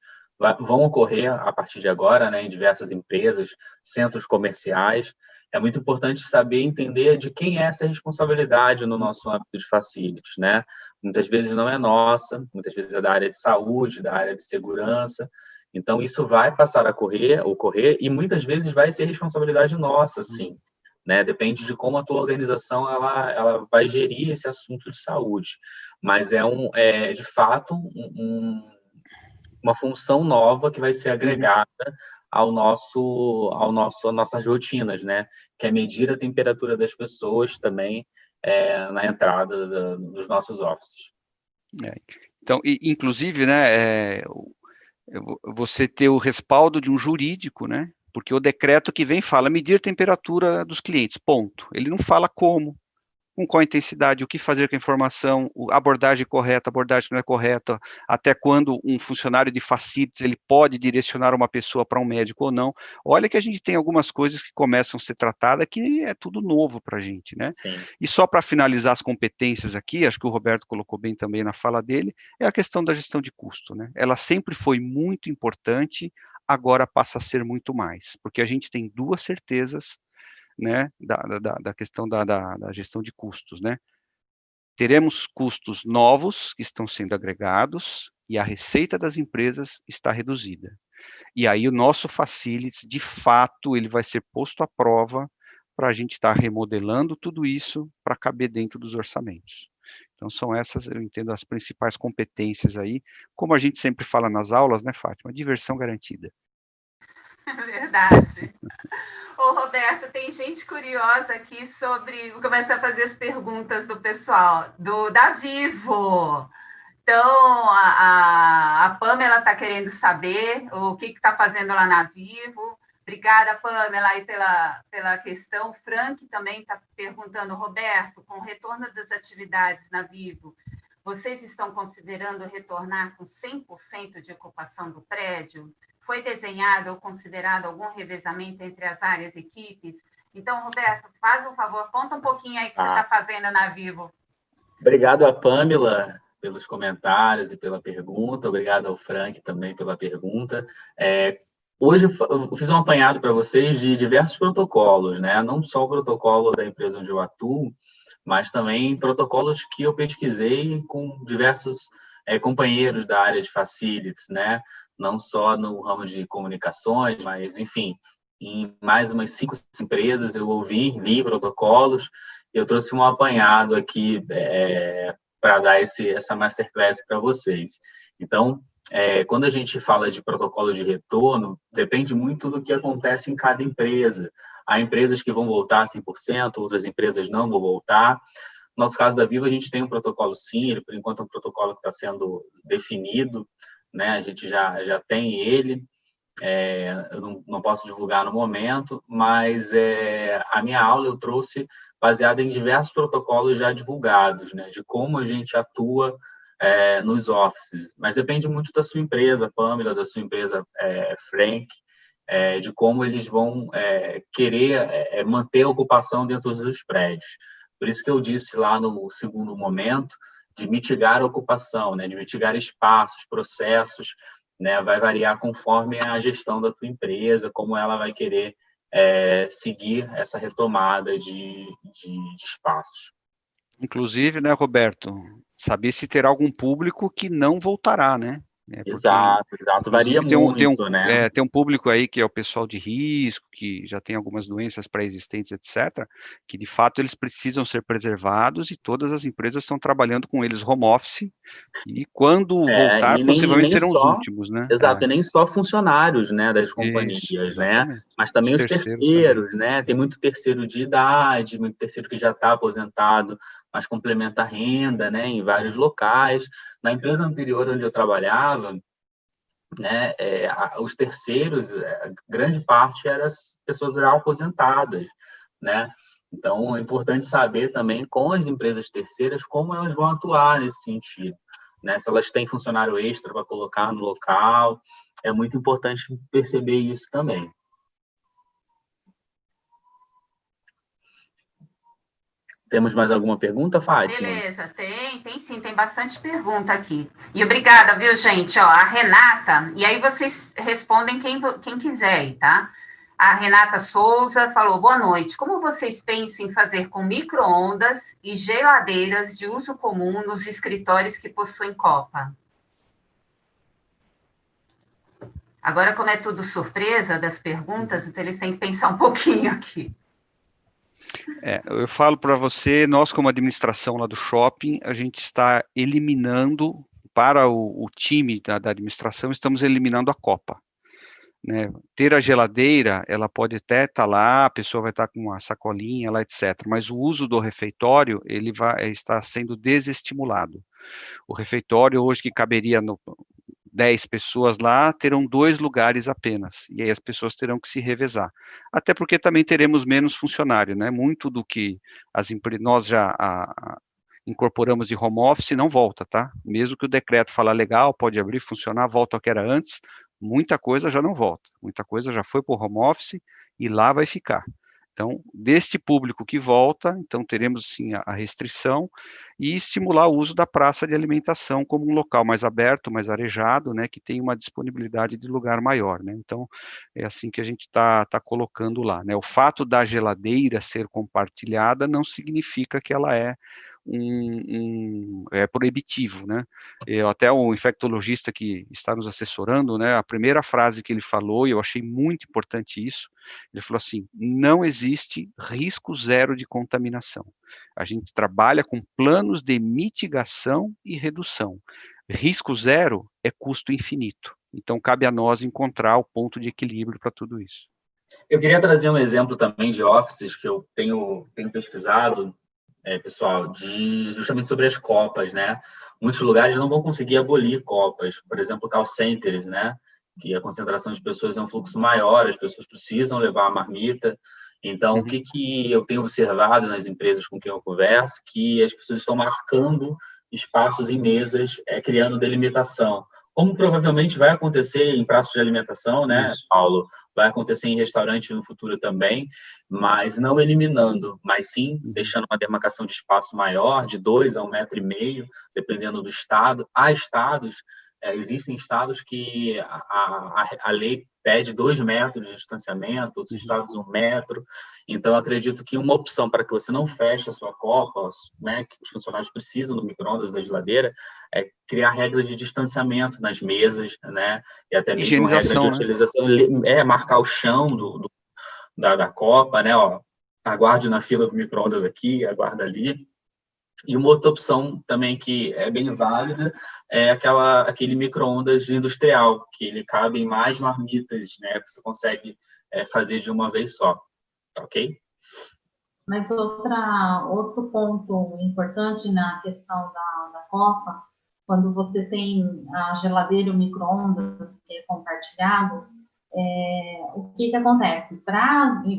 vão ocorrer a partir de agora, né, em diversas empresas, centros comerciais. É muito importante saber entender de quem é essa responsabilidade no nosso âmbito de facilities, né? Muitas vezes não é nossa, muitas vezes é da área de saúde, da área de segurança. Então, isso vai passar a ocorrer e muitas vezes vai ser responsabilidade nossa, sim. Né? Depende de como a tua organização ela vai gerir esse assunto de saúde. Mas é de fato uma função nova que vai ser agregada às nossas rotinas, né? Que é medir a temperatura das pessoas também na entrada dos nossos offices. Então, inclusive, né, você ter o respaldo de um jurídico, né? Porque o decreto que vem fala medir a temperatura dos clientes, ponto. Ele não fala como, com qual intensidade, o que fazer com a informação, a abordagem correta, a abordagem não é correta, até quando um funcionário de facilities ele pode direcionar uma pessoa para um médico ou não. Olha que a gente tem algumas coisas que começam a ser tratadas que é tudo novo para a gente, né? Sim. E só para finalizar as competências aqui, acho que o Roberto colocou bem também na fala dele, é a questão da gestão de custo, né? Ela sempre foi muito importante, agora passa a ser muito mais, porque a gente tem duas certezas, né, da questão da gestão de custos, né? Teremos custos novos que estão sendo agregados e a receita das empresas está reduzida. E aí o nosso facilities, de fato, ele vai ser posto à prova para a gente estar remodelando tudo isso para caber dentro dos orçamentos. Então, são essas, eu entendo, as principais competências aí, como a gente sempre fala nas aulas, né, Fátima? Diversão garantida. Verdade. Ô, Roberto, tem gente curiosa aqui sobre... Vou começar a fazer as perguntas do pessoal, da Vivo. Então, a Pamela está querendo saber o que está fazendo lá na Vivo. Obrigada, Pamela, aí pela questão. O Frank também está perguntando, Roberto, com o retorno das atividades na Vivo, vocês estão considerando retornar com 100% de ocupação do prédio? Foi desenhado ou considerado algum revezamento entre as áreas e equipes? Então, Roberto, faz um favor, conta um pouquinho aí o que você está fazendo na Vivo. Obrigado a Pamela pelos comentários e pela pergunta. Obrigado ao Frank também pela pergunta. Hoje eu fiz um apanhado para vocês de diversos protocolos, né? Não só o protocolo da empresa onde eu atuo, mas também protocolos que eu pesquisei com diversos companheiros da área de facilities, né? Não só no ramo de comunicações, mas, enfim, em mais umas 5 empresas eu li protocolos. Eu trouxe um apanhado aqui para dar essa masterclass para vocês. Então, quando a gente fala de protocolo de retorno, depende muito do que acontece em cada empresa. Há empresas que vão voltar 100%, outras empresas não vão voltar. No nosso caso da Vivo, a gente tem um protocolo sim, ele, por enquanto, é um protocolo que está sendo definido, né? A gente já tem ele, eu não posso divulgar no momento, mas a minha aula eu trouxe baseada em diversos protocolos já divulgados, né? De como a gente atua nos offices, mas depende muito da sua empresa, Pamela, da sua empresa, Frank, de como eles vão querer manter a ocupação dentro dos prédios. Por isso que eu disse lá no segundo momento, de mitigar a ocupação, né? De mitigar espaços, processos, né? Vai variar conforme a gestão da tua empresa, como ela vai querer seguir essa retomada de espaços. Inclusive, né, Roberto, saber se terá algum público que não voltará, né? Porque, Exato. Varia muito, né? Tem um público aí que é o pessoal de risco, que já tem algumas doenças pré-existentes, etc., que de fato eles precisam ser preservados e todas as empresas estão trabalhando com eles home office, e quando voltar, E possivelmente nem serão os só, últimos, né? exato, e nem só funcionários, né, das Isso, companhias, né? exatamente. Mas também os Terceiros também. terceiros, né? Tem muito terceiro de idade, muito terceiro que já está aposentado, mas complementa a renda, né, em vários locais. Na empresa anterior onde eu trabalhava, né, os terceiros, grande parte eram as pessoas já aposentadas, né? Então, é importante saber também com as empresas terceiras como elas vão atuar nesse sentido, né? Se elas têm funcionário extra para colocar no local, é muito importante perceber isso também. Temos mais alguma pergunta, Fátima? Beleza, tem sim, tem bastante pergunta aqui. E obrigada, viu, gente? Ó, a Renata, e aí vocês respondem quem quiser aí, tá? A Renata Souza falou, boa noite. Como vocês pensam em fazer com micro-ondas e geladeiras de uso comum nos escritórios que possuem copa? Agora, como é tudo surpresa das perguntas, então eles têm que pensar um pouquinho aqui. Eu falo para você, nós como administração lá do shopping, a gente está eliminando, para o time da administração, estamos eliminando a copa. Né? Ter a geladeira, ela pode até estar lá, a pessoa vai estar com uma sacolinha lá, etc. Mas o uso do refeitório, ele está sendo desestimulado. O refeitório hoje que caberia 10 pessoas lá, terão 2 lugares apenas, e aí as pessoas terão que se revezar. Até porque também teremos menos funcionário, né? Muito do que nós já incorporamos de home office não volta, tá? Mesmo que o decreto fala legal, pode abrir, funcionar, volta ao que era antes, muita coisa já não volta, muita coisa já foi para o home office e lá vai ficar. Então, deste público que volta, então teremos sim a restrição e estimular o uso da praça de alimentação como um local mais aberto, mais arejado, né, que tem uma disponibilidade de lugar maior, né? Então, é assim que a gente está colocando lá, né? O fato da geladeira ser compartilhada não significa que ela é proibitivo, né? Até o infectologista que está nos assessorando, né, a primeira frase que ele falou, e eu achei muito importante isso, ele falou assim, não existe risco zero de contaminação. A gente trabalha com planos de mitigação e redução. Risco zero é custo infinito. Então, cabe a nós encontrar o ponto de equilíbrio para tudo isso. Eu queria trazer um exemplo também de offices que eu tenho pesquisado, pessoal, justamente sobre as copas, né? Muitos lugares não vão conseguir abolir copas, por exemplo, call centers, né? Que a concentração de pessoas é um fluxo maior, as pessoas precisam levar a marmita. Então, o que eu tenho observado nas empresas com quem eu converso, que as pessoas estão marcando espaços em mesas, criando delimitação. Como provavelmente vai acontecer em praças de alimentação, né, Paulo? Vai acontecer em restaurante no futuro também, mas não eliminando, mas sim deixando uma demarcação de espaço maior, de 2 a 1,5 metro, dependendo do estado. Há estados, existem estados que a lei pede 2 metros de distanciamento, outros estados 1 metro. Então, acredito que uma opção para que você não feche a sua copa, né, que os funcionários precisam do micro-ondas, da geladeira, é criar regras de distanciamento nas mesas, né, e até mesmo regras de utilização, marcar o chão da copa, né, ó, aguarde na fila do micro-ondas aqui, aguarda ali. E uma outra opção também que é bem válida é aquele micro-ondas industrial, que ele cabe em mais marmitas, né? Você consegue fazer de uma vez só, tá ok? Mas outro ponto importante na questão da copa, quando você tem a geladeira e o micro-ondas que é compartilhado, o que acontece?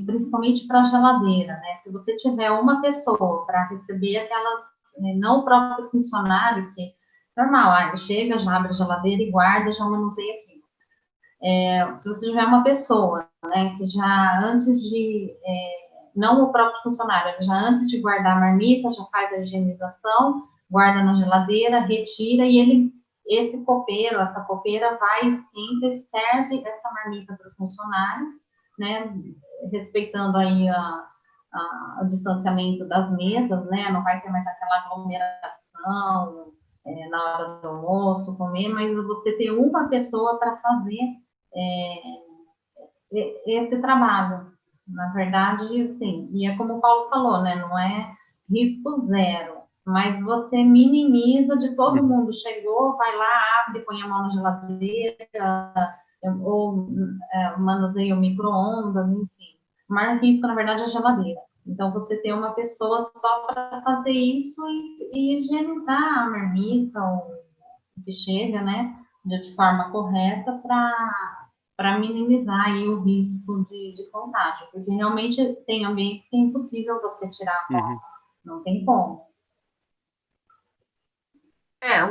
Principalmente para a geladeira, né? Se você tiver uma pessoa para receber aquelas, não o próprio funcionário, que normal, ele chega, já abre a geladeira e guarda, já manuseia aquilo. Se você tiver uma pessoa, né, que já antes de não o próprio funcionário, ele já antes de guardar a marmita, já faz a higienização, guarda na geladeira, retira, e esse copeiro, essa copeira vai sempre, serve essa marmita para o funcionário, né, respeitando aí o distanciamento das mesas, né, não vai ter mais aquela aglomeração na hora do almoço, comer, mas você ter uma pessoa para fazer esse trabalho. Na verdade, sim, e é como o Paulo falou, né, não é risco zero, mas você minimiza de todo mundo, chegou, vai lá, abre, põe a mão na geladeira, ou manuseia o micro-ondas, enfim. O maior risco, na verdade, é a geladeira. Então, você tem uma pessoa só para fazer isso e higienizar a marmita, o que chega, né, de forma correta para minimizar aí o risco de contágio, porque realmente tem ambientes que é impossível você tirar a foto, não tem como.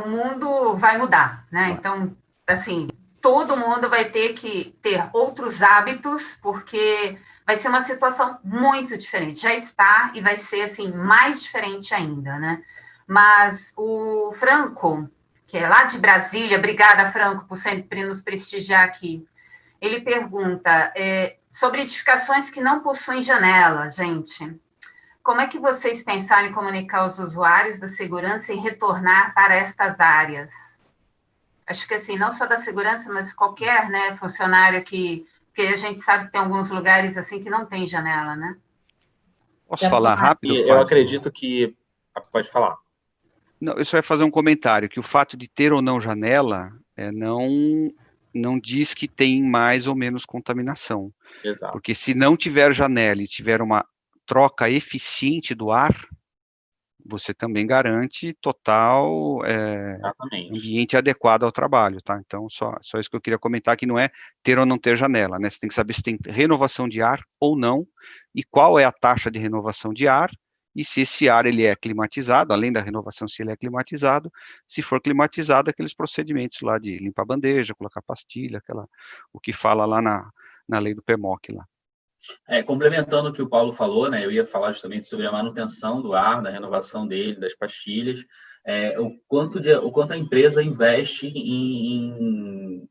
O mundo vai mudar, né? Então, assim, todo mundo vai ter que ter outros hábitos, porque vai ser uma situação muito diferente. Já está e vai ser, assim, mais diferente ainda, né? Mas o Franco, que é lá de Brasília, obrigada, Franco, por sempre nos prestigiar aqui, ele pergunta sobre edificações que não possuem janela, gente. Como é que vocês pensaram em comunicar aos usuários da segurança e retornar para estas áreas? Acho que, assim, não só da segurança, mas qualquer, né, funcionário porque a gente sabe que tem alguns lugares, assim, que não tem janela, né? Posso falar rápido, Fábio? Eu acredito que... Pode falar. Não, eu só ia fazer um comentário, que o fato de ter ou não janela não diz que tem mais ou menos contaminação. Exato. Porque se não tiver janela e tiver uma troca eficiente do ar, você também garante total ambiente adequado ao trabalho, tá? Então, só isso que eu queria comentar, que não é ter ou não ter janela, né? Você tem que saber se tem renovação de ar ou não, e qual é a taxa de renovação de ar, e se esse ar ele é climatizado, além da renovação, se ele é climatizado, se for climatizado, aqueles procedimentos lá de limpar a bandeja, colocar pastilha, o que fala lá na lei do PMOC lá. Complementando o que o Paulo falou, né, eu ia falar justamente sobre a manutenção do ar, da renovação dele, das pastilhas, o quanto a empresa investe em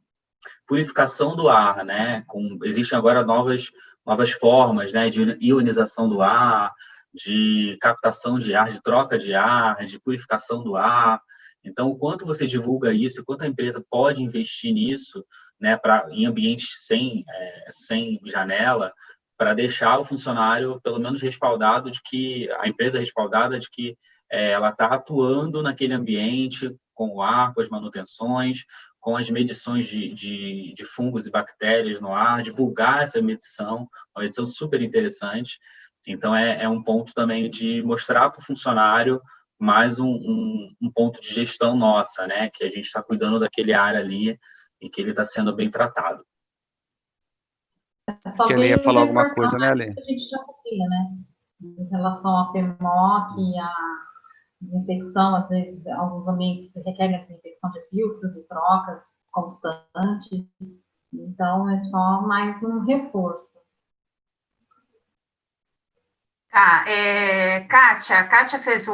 purificação do ar, né? Existem agora novas formas, né, de ionização do ar, de captação de ar, de troca de ar, de purificação do ar. Então, o quanto você divulga isso, o quanto a empresa pode investir nisso, né, em ambientes sem janela, para deixar o funcionário, pelo menos, respaldado de que a empresa respaldada de que ela está atuando naquele ambiente com o ar, com as manutenções, com as medições de fungos e bactérias no ar, divulgar essa medição, uma medição super interessante. Então, é um ponto também de mostrar para o funcionário mais um ponto de gestão nossa, né, que a gente está cuidando daquele ar ali e que ele está sendo bem tratado. Que ele ia falar alguma coisa, né, Ale? A gente já sabia, né? Em relação à PMOC e à desinfecção, às vezes, alguns ambientes requerem a desinfecção de filtros e trocas constantes. Então, é só mais um reforço. Kátia fez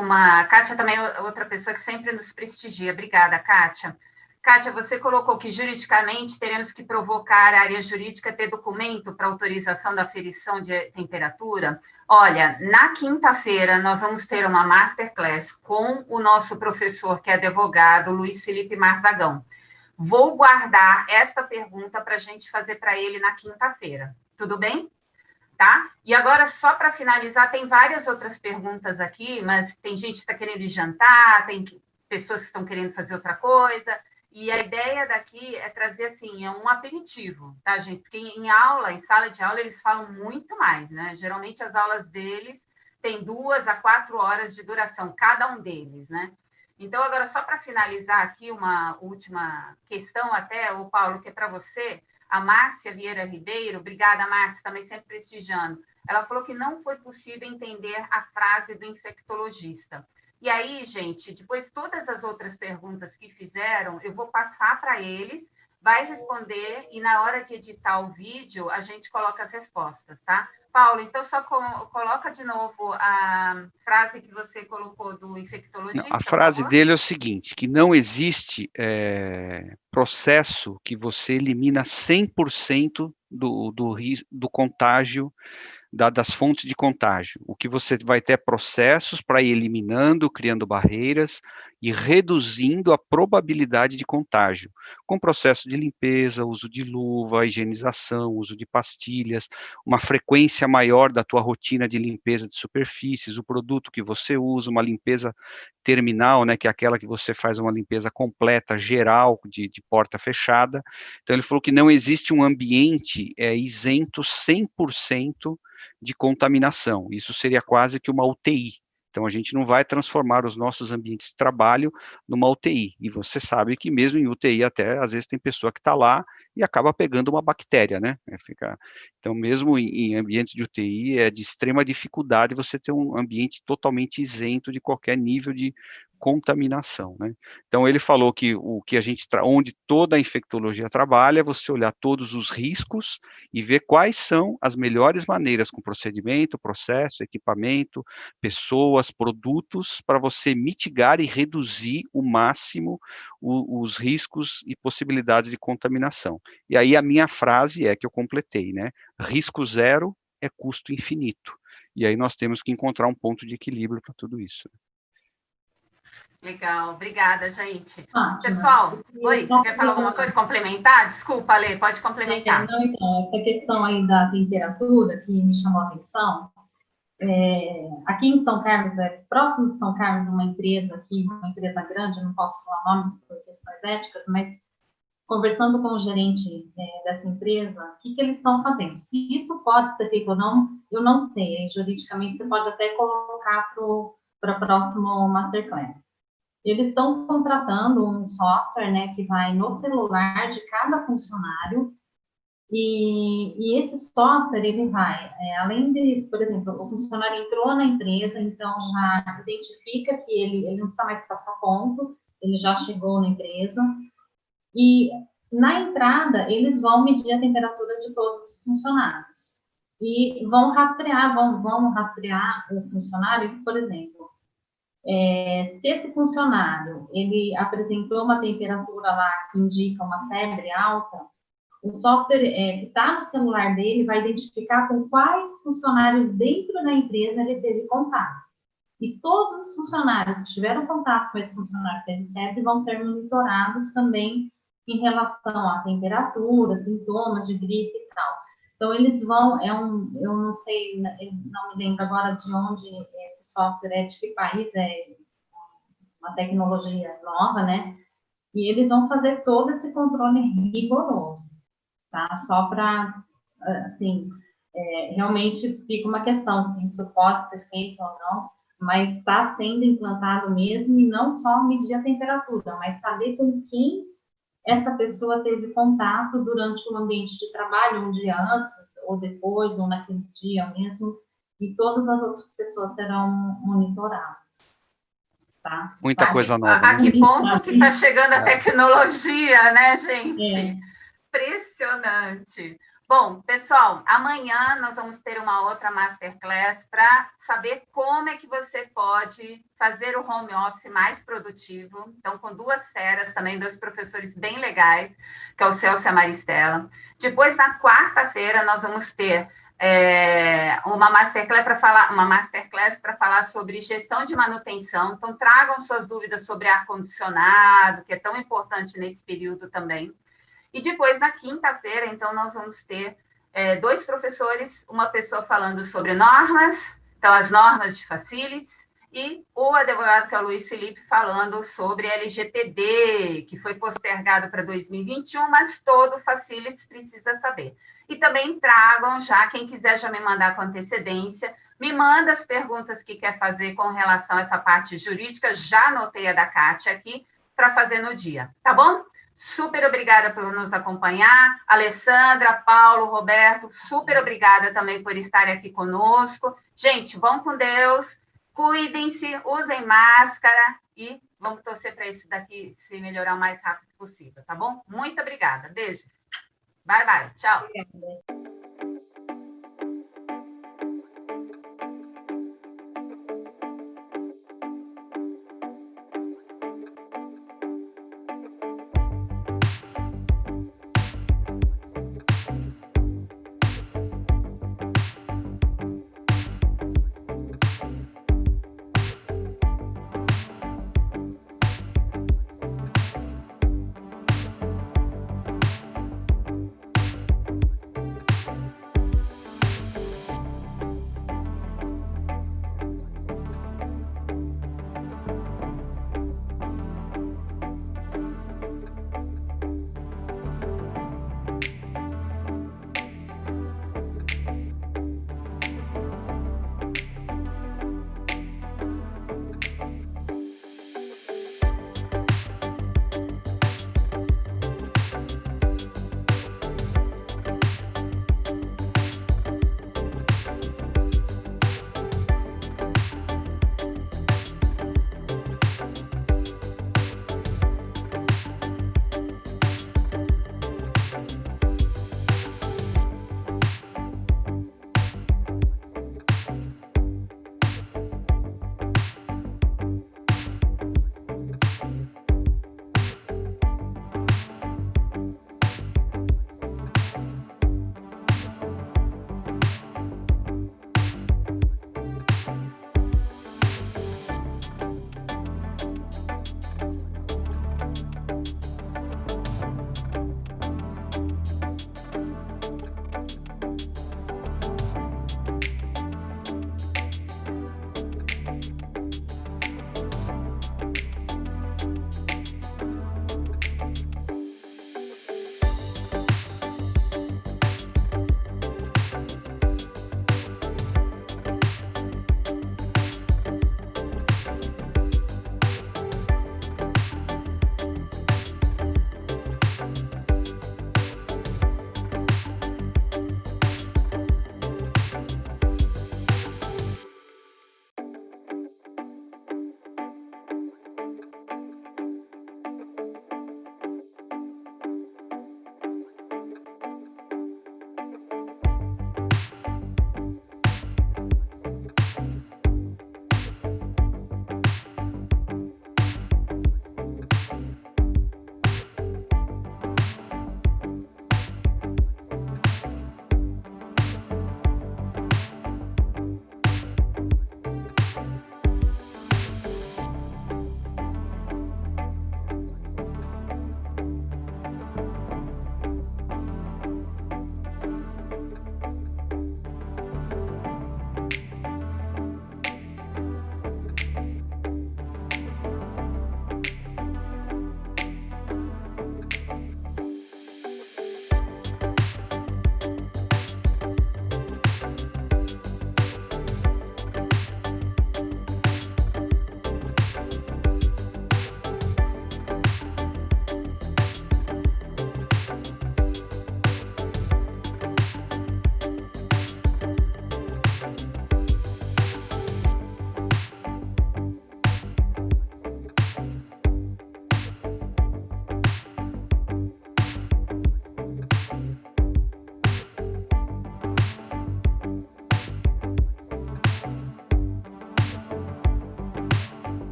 Kátia também é outra pessoa que sempre nos prestigia. Obrigada, Kátia. Kátia, você colocou que juridicamente teremos que provocar a área jurídica ter documento para autorização da aferição de temperatura. Olha, na quinta-feira nós vamos ter uma masterclass com o nosso professor, que é advogado, Luiz Felipe Marzagão. Vou guardar esta pergunta para a gente fazer para ele na quinta-feira. Tudo bem? Tá? E agora, só para finalizar, tem várias outras perguntas aqui, mas tem gente que está querendo ir jantar, tem pessoas que estão querendo fazer outra coisa, e a ideia daqui é trazer, assim, um aperitivo, tá, gente? Porque em sala de aula, eles falam muito mais, né? Geralmente, as aulas deles têm 2 a 4 horas de duração, cada um deles, né? Então, agora, só para finalizar aqui, uma última questão até, o Paulo, que é para você. A Márcia Vieira Ribeiro, obrigada, Márcia, também sempre prestigiando. Ela falou que não foi possível entender a frase do infectologista. E aí, gente, depois todas as outras perguntas que fizeram, eu vou passar para eles, vai responder e na hora de editar o vídeo, a gente coloca as respostas, tá? Paulo, então só coloca de novo a frase que você colocou do infectologista. Não, a frase dele é o seguinte, que não existe processo que você elimina 100% do contágio, das fontes de contágio. O que você vai ter é processos para ir eliminando, criando barreiras e reduzindo a probabilidade de contágio, com processo de limpeza, uso de luva, higienização, uso de pastilhas, uma frequência maior da tua rotina de limpeza de superfícies, o produto que você usa, uma limpeza terminal, né, que é aquela que você faz uma limpeza completa, geral, de porta fechada. Então, ele falou que não existe um ambiente isento 100% de contaminação. Isso seria quase que uma UTI. Então, a gente não vai transformar os nossos ambientes de trabalho numa UTI. E você sabe que mesmo em UTI, até, às vezes, tem pessoa que está lá e acaba pegando uma bactéria, né? Então, mesmo em ambientes de UTI, é de extrema dificuldade você ter um ambiente totalmente isento de qualquer nível de contaminação, né? Então, ele falou que o que a gente onde toda a infectologia trabalha é você olhar todos os riscos e ver quais são as melhores maneiras com procedimento, processo, equipamento, pessoas, produtos, para você mitigar e reduzir o máximo os riscos e possibilidades de contaminação. E aí a minha frase que eu completei, né? Risco zero é custo infinito. E aí nós temos que encontrar um ponto de equilíbrio para tudo isso. Legal, obrigada, gente. Pessoal, oi, você quer falar alguma coisa? Complementar? Desculpa, Lê, pode complementar. Não, então, essa questão aí da temperatura que me chamou a atenção, aqui em São Carlos, próximo de São Carlos, uma empresa aqui, uma empresa grande, não posso falar nome por questões éticas, mas conversando com o gerente dessa empresa, o que eles estão fazendo? Se isso pode ser feito ou não, eu não sei. Juridicamente, você pode até colocar para o próximo Masterclass. Eles estão contratando um software, né, que vai no celular de cada funcionário, e esse software, ele vai, além de, por exemplo, o funcionário entrou na empresa, então já identifica que ele não precisa mais passar ponto, ele já chegou na empresa, e na entrada, eles vão medir a temperatura de todos os funcionários, e vão rastrear o funcionário, por exemplo, se esse funcionário, ele apresentou uma temperatura lá que indica uma febre alta, o software que está no celular dele vai identificar com quais funcionários dentro da empresa ele teve contato. E todos os funcionários que tiveram contato com esse funcionário que teve febre vão ser monitorados também em relação à temperatura, sintomas de gripe e tal. Então, eles vão, eu não sei, não me lembro agora de onde esse software é, de que país, é uma tecnologia nova, né? E eles vão fazer todo esse controle rigoroso, tá? Só para, assim, realmente fica uma questão se isso pode ser feito ou não, mas está sendo implantado mesmo, e não só medir a temperatura, mas saber com quem essa pessoa teve contato durante o ambiente de trabalho, um dia antes, ou depois, ou naquele dia mesmo, e todas as outras pessoas serão monitoradas. Tá? Muita coisa nova. A que ponto que está chegando a tecnologia, né, gente? Impressionante. Bom, pessoal, amanhã nós vamos ter uma outra Masterclass para saber como é que você pode fazer o home office mais produtivo. Então, com duas feras também, dois professores bem legais, que é o Celso e a Maristela. Depois, na quarta-feira, nós vamos ter uma Masterclass para falar sobre gestão de manutenção. Então, tragam suas dúvidas sobre ar-condicionado, que é tão importante nesse período também. E depois, na quinta-feira, então, nós vamos ter dois professores, uma pessoa falando sobre normas, então, as normas de facilities, e o advogado, que é o Luiz Felipe, falando sobre LGPD, que foi postergado para 2021, mas todo facilities precisa saber. E também tragam já, quem quiser já me mandar com antecedência, me manda as perguntas que quer fazer com relação a essa parte jurídica, já anotei a da Kátia aqui, para fazer no dia, tá bom? Super obrigada por nos acompanhar. Alessandra, Paulo, Roberto, super obrigada também por estarem aqui conosco. Gente, vão com Deus, cuidem-se, usem máscara e vamos torcer para isso daqui se melhorar o mais rápido possível, tá bom? Muito obrigada. Beijos. Bye, bye. Tchau. Obrigada.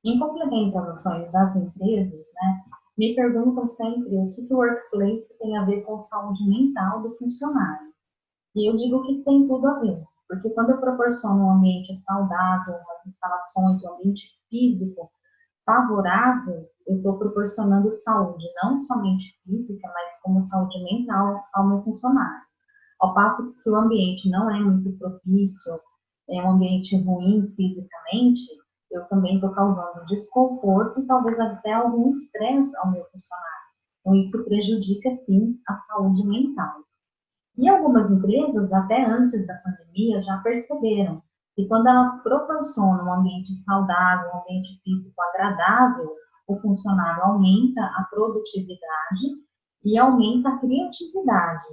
Em complemento às ações das empresas, né, me perguntam sempre o que o workplace tem a ver com saúde mental do funcionário. E eu digo que tem tudo a ver, porque quando eu proporciono um ambiente saudável, umas instalações, um ambiente físico favorável, eu estou proporcionando saúde, não somente física, mas como saúde mental ao meu funcionário. Ao passo que se o ambiente não é muito propício, é um ambiente ruim fisicamente, eu também estou causando desconforto e talvez até algum estresse ao meu funcionário. Então, isso prejudica, sim, a saúde mental. E algumas empresas, até antes da pandemia, já perceberam que quando elas proporcionam um ambiente saudável, um ambiente físico agradável, o funcionário aumenta a produtividade e aumenta a criatividade,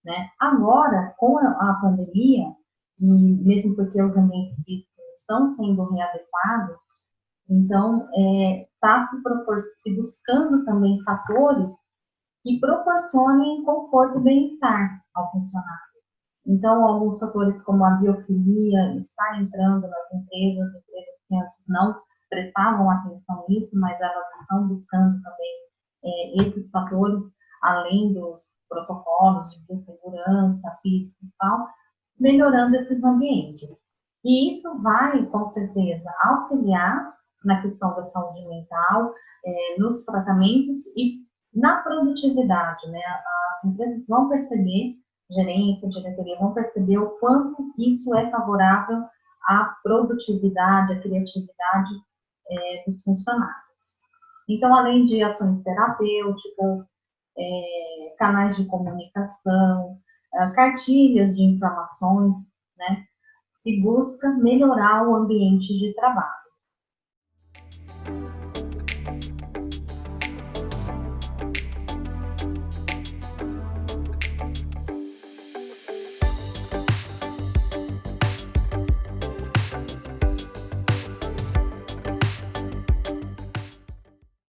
né? Agora, com a pandemia, e mesmo porque os ambientes físicos estão sendo readequados, então, está se buscando também fatores que proporcionem conforto e bem-estar ao funcionário. Então, alguns fatores como a biofilia está entrando nas empresas que antes não prestavam atenção nisso, mas elas estão buscando também esses fatores, além dos protocolos de biossegurança, física e tal, melhorando esses ambientes. E isso vai, com certeza, auxiliar na questão da saúde mental, nos tratamentos e na produtividade, né? As empresas vão perceber, gerência, diretoria, vão perceber o quanto isso é favorável à produtividade, à criatividade dos funcionários. Então, além de ações terapêuticas, canais de comunicação, cartilhas de informações, né? Se busca melhorar o ambiente de trabalho.